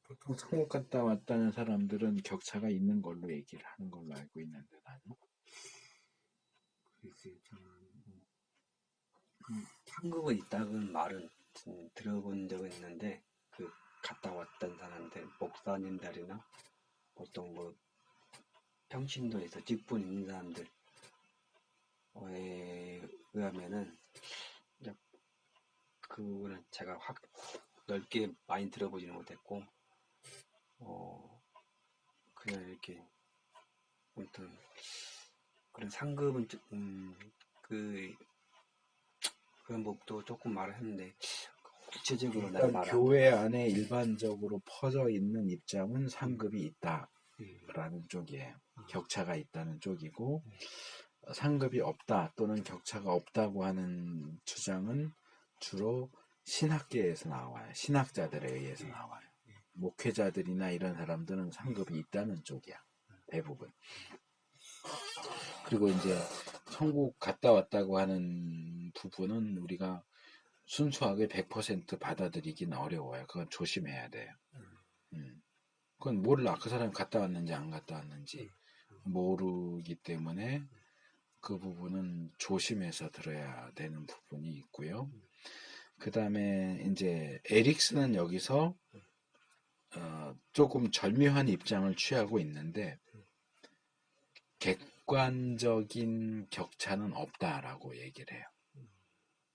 보통 천국 갔다 왔다는 사람들은 격차가 있는 걸로 얘기를 하는 걸로 알고 있는데 나는 글쎄요, 저는 한국에 있다는 말은 들어본 적은 있는데 그 갔다 왔던 사람들 목사님들이나 보통 뭐 평신도에서 직분 있는 사람들 에 의하면은 이제 그거는 제가 확 넓게 많이 들어보지는 못했고 그냥 이렇게 아무튼 그런 상급은 그 그런 법도 조금 말을 했는데 구체적으로 내가 일단 말한 교회 안에 일반적으로 퍼져 있는 입장은 상급이 음, 있다라는 쪽이에요. 격차가 있다는 쪽이고 상급이 없다 또는 격차가 없다고 하는 주장은 주로 신학계에서 나와요. 신학자들에 의해서 나와요. 목회자들이나 이런 사람들은 상급이 있다는 쪽이야. 대부분. 그리고 이제 천국 갔다 왔다고 하는 부분은 우리가 순수하게 100% 받아들이긴 어려워요. 그건 조심해야 돼요. 그건 몰라. 그 사람이 갔다 왔는지 안 갔다 왔는지 모르기 때문에 그 부분은 조심해서 들어야 되는 부분이 있고요. 그 다음에 이제 에릭스는 여기서 조금 절묘한 입장을 취하고 있는데 객관적인 격차는 없다라고 얘기를 해요.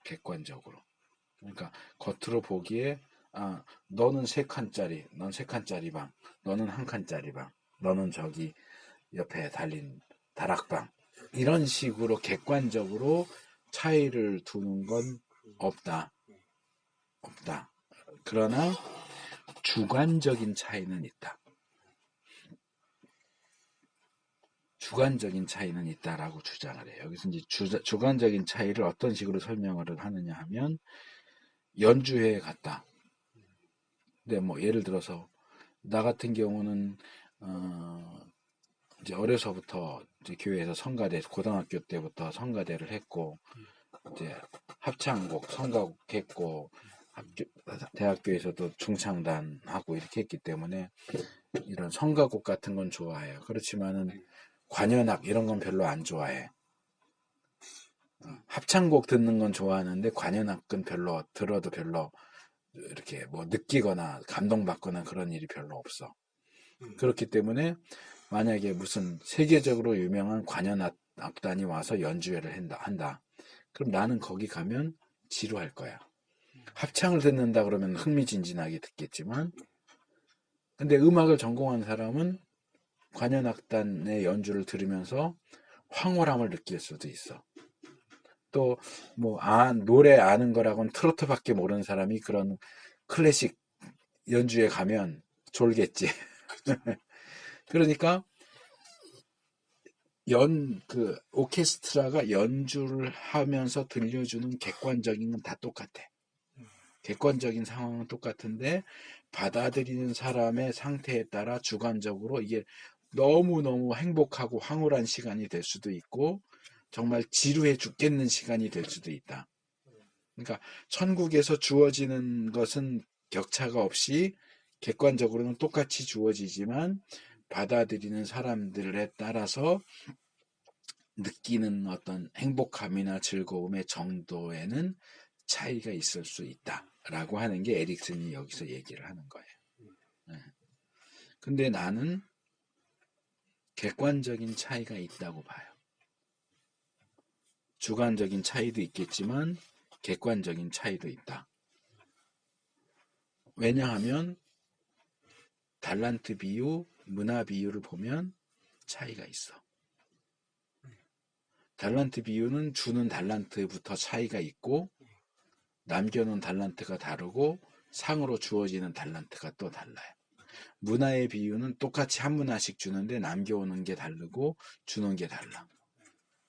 객관적으로. 그러니까 겉으로 보기에 너는 3칸짜리, 넌 3칸짜리 방, 너는 1칸짜리 방, 너는 저기 옆에 달린 다락방 이런 식으로 객관적으로 차이를 두는 건 없다. 그러나 주관적인 차이는 있다. 주관적인 차이는 있다라고 주장을 해요. 여기서 이제 주관적인 차이를 어떤 식으로 설명을 하느냐 하면 연주회에 갔다. 근데 뭐 예를 들어서 나 같은 경우는 이제 어려서부터 이제 교회에서 성가대 고등학교 때부터 성가대를 했고 이제 합창곡, 성가곡 했고 대학교에서도 중창단 하고 이렇게 했기 때문에 이런 성가곡 같은 건 좋아해요. 그렇지만은 관현악 이런 건 별로 안 좋아해. 합창곡 듣는 건 좋아하는데 관현악은 별로 들어도 별로 이렇게 뭐 느끼거나 감동받거나 그런 일이 별로 없어. 그렇기 때문에 만약에 무슨 세계적으로 유명한 관현악단이 와서 연주회를 한다. 그럼 나는 거기 가면 지루할 거야. 합창을 듣는다 그러면 흥미진진하게 듣겠지만 근데 음악을 전공한 사람은 관현악단의 연주를 들으면서 황홀함을 느낄 수도 있어. 또 뭐 노래 아는 거라고는 트로트밖에 모르는 사람이 그런 클래식 연주에 가면 졸겠지. 그러니까 오케스트라가 연주를 하면서 들려주는 객관적인 건 다 똑같아. 객관적인 상황은 똑같은데 받아들이는 사람의 상태에 따라 주관적으로 이게 너무너무 행복하고 황홀한 시간이 될 수도 있고 정말 지루해 죽겠는 시간이 될 수도 있다. 그러니까 천국에서 주어지는 것은 격차가 없이 객관적으로는 똑같이 주어지지만 받아들이는 사람들에 따라서 느끼는 어떤 행복감이나 즐거움의 정도에는 차이가 있을 수 있다라고 하는 게 에릭슨이 여기서 얘기를 하는 거예요. 근데 나는 객관적인 차이가 있다고 봐요. 주관적인 차이도 있겠지만 객관적인 차이도 있다. 왜냐하면 달란트 비유, 문화 비유를 보면 차이가 있어. 달란트 비유는 주는 달란트부터 차이가 있고 남겨놓은 달란트가 다르고 상으로 주어지는 달란트가 또 달라요. 문화의 비유는 똑같이 한 문화씩 주는데 남겨오는 게 다르고 주는 게 달라.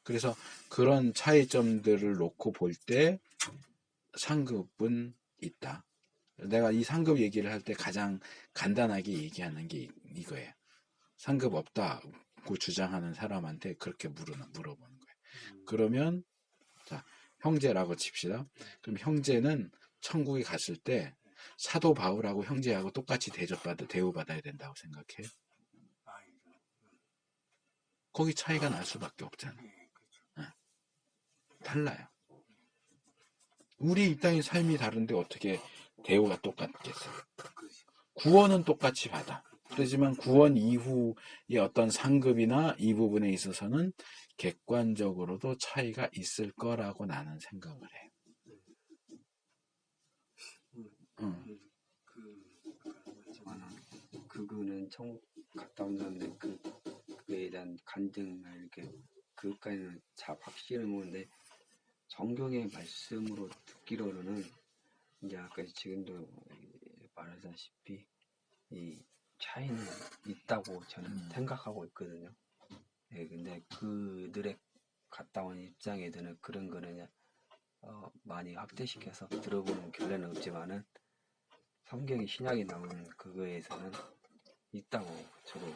그래서 그런 차이점들을 놓고 볼 때 상급은 있다. 내가 이 상급 얘기를 할 때 가장 간단하게 얘기하는 게 이거예요. 상급 없다고 주장하는 사람한테 그렇게 물어보는 거예요. 그러면 자, 형제라고 칩시다. 그럼 형제는 천국에 갔을 때 사도 바울하고 형제하고 똑같이 대우받아야 된다고 생각해요. 거기 차이가 날 수밖에 없잖아. 달라요. 우리 이 땅의 삶이 다른데 어떻게 대우가 똑같겠어요? 구원은 똑같이 받아. 그렇지만 구원 이후의 어떤 상급이나 이 부분에 있어서는 객관적으로도 차이가 있을 거라고 나는 생각을 해. 그거는 천국 갔다 온다는데 그에 대한 간증을 이렇게 그것까지는 잘 확실히 모르는데 성경의 말씀으로 듣기로는 이제 아까 지금도 말하다시피 이 차이는 있다고 저는 생각하고 있거든요. 예, 근데 그들의 갔다 온 입장에서는 그런 거는 많이 확대시켜서 들어보는 결례는 없지만은 성경이 신약에 나오는 그거에서는 있다고 저도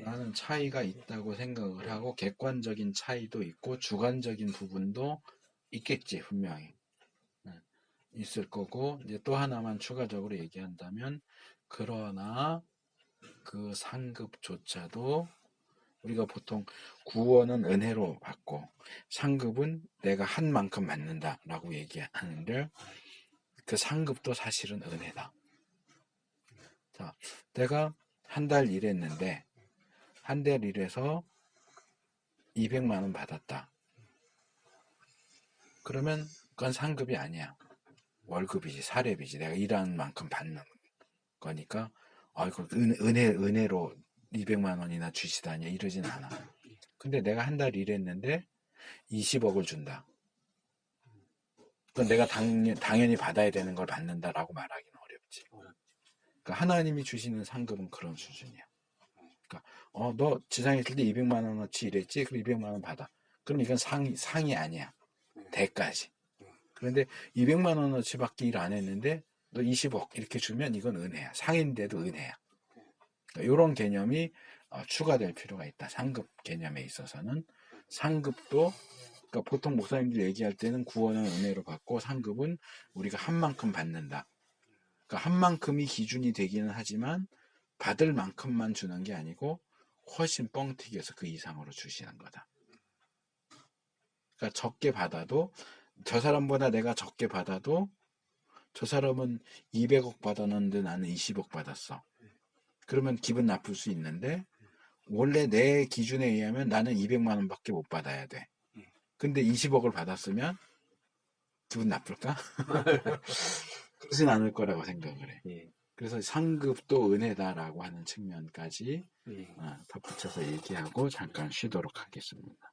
나는 차이가 있다고 생각을 하고 객관적인 차이도 있고 주관적인 부분도 있겠지 분명히 있을 거고 이제 또 하나만 추가적으로 얘기한다면 그러나 그 상급조차도 우리가 보통 구원은 은혜로 받고 상급은 내가 한 만큼 받는다라고 얘기하는데 그 상급도 사실은 은혜다. 자, 내가 한 달 일했는데 한 달 일해서 200만 원 받았다. 그러면 그건 상급이 아니야. 월급이지, 사례비지. 내가 일한 만큼 받는 거니까 이거 은혜로 200만 원이나 주시다니 이러진 않아. 근데 내가 한 달 일했는데 20억을 준다. 그건 내가 당연히 받아야 되는 걸 받는다라고 말하기는 어렵지. 그러니까 하나님이 주시는 상급은 그런 수준이야. 그러니까 너 지상에 있을 때 200만 원어치 일했지? 그럼 200만 원 받아. 그럼 이건 상이 아니야. 대까지. 그런데 200만 원어치밖에 일 안 했는데 너 20억 이렇게 주면 이건 은혜야. 상인데도 은혜야. 그러니까 이런 개념이 추가될 필요가 있다. 상급 개념에 있어서는 상급도 그러니까 보통 목사님들 얘기할 때는 구원은 은혜로 받고 상급은 우리가 한 만큼 받는다. 그러니까 한 만큼이 기준이 되기는 하지만 받을 만큼만 주는 게 아니고 훨씬 뻥튀기해서 그 이상으로 주시는 거다. 그러니까 적게 받아도 저 사람보다 내가 적게 받아도 저 사람은 200억 받았는데 나는 20억 받았어. 그러면 기분 나쁠 수 있는데 원래 내 기준에 의하면 나는 200만 원밖에 못 받아야 돼. 근데 20억을 받았으면 기분 나쁠까? 그러진 않을 거라고 생각을 해. 예. 그래서 상급도 은혜다라고 하는 측면까지 예. 덧붙여서 얘기하고 잠깐 쉬도록 하겠습니다.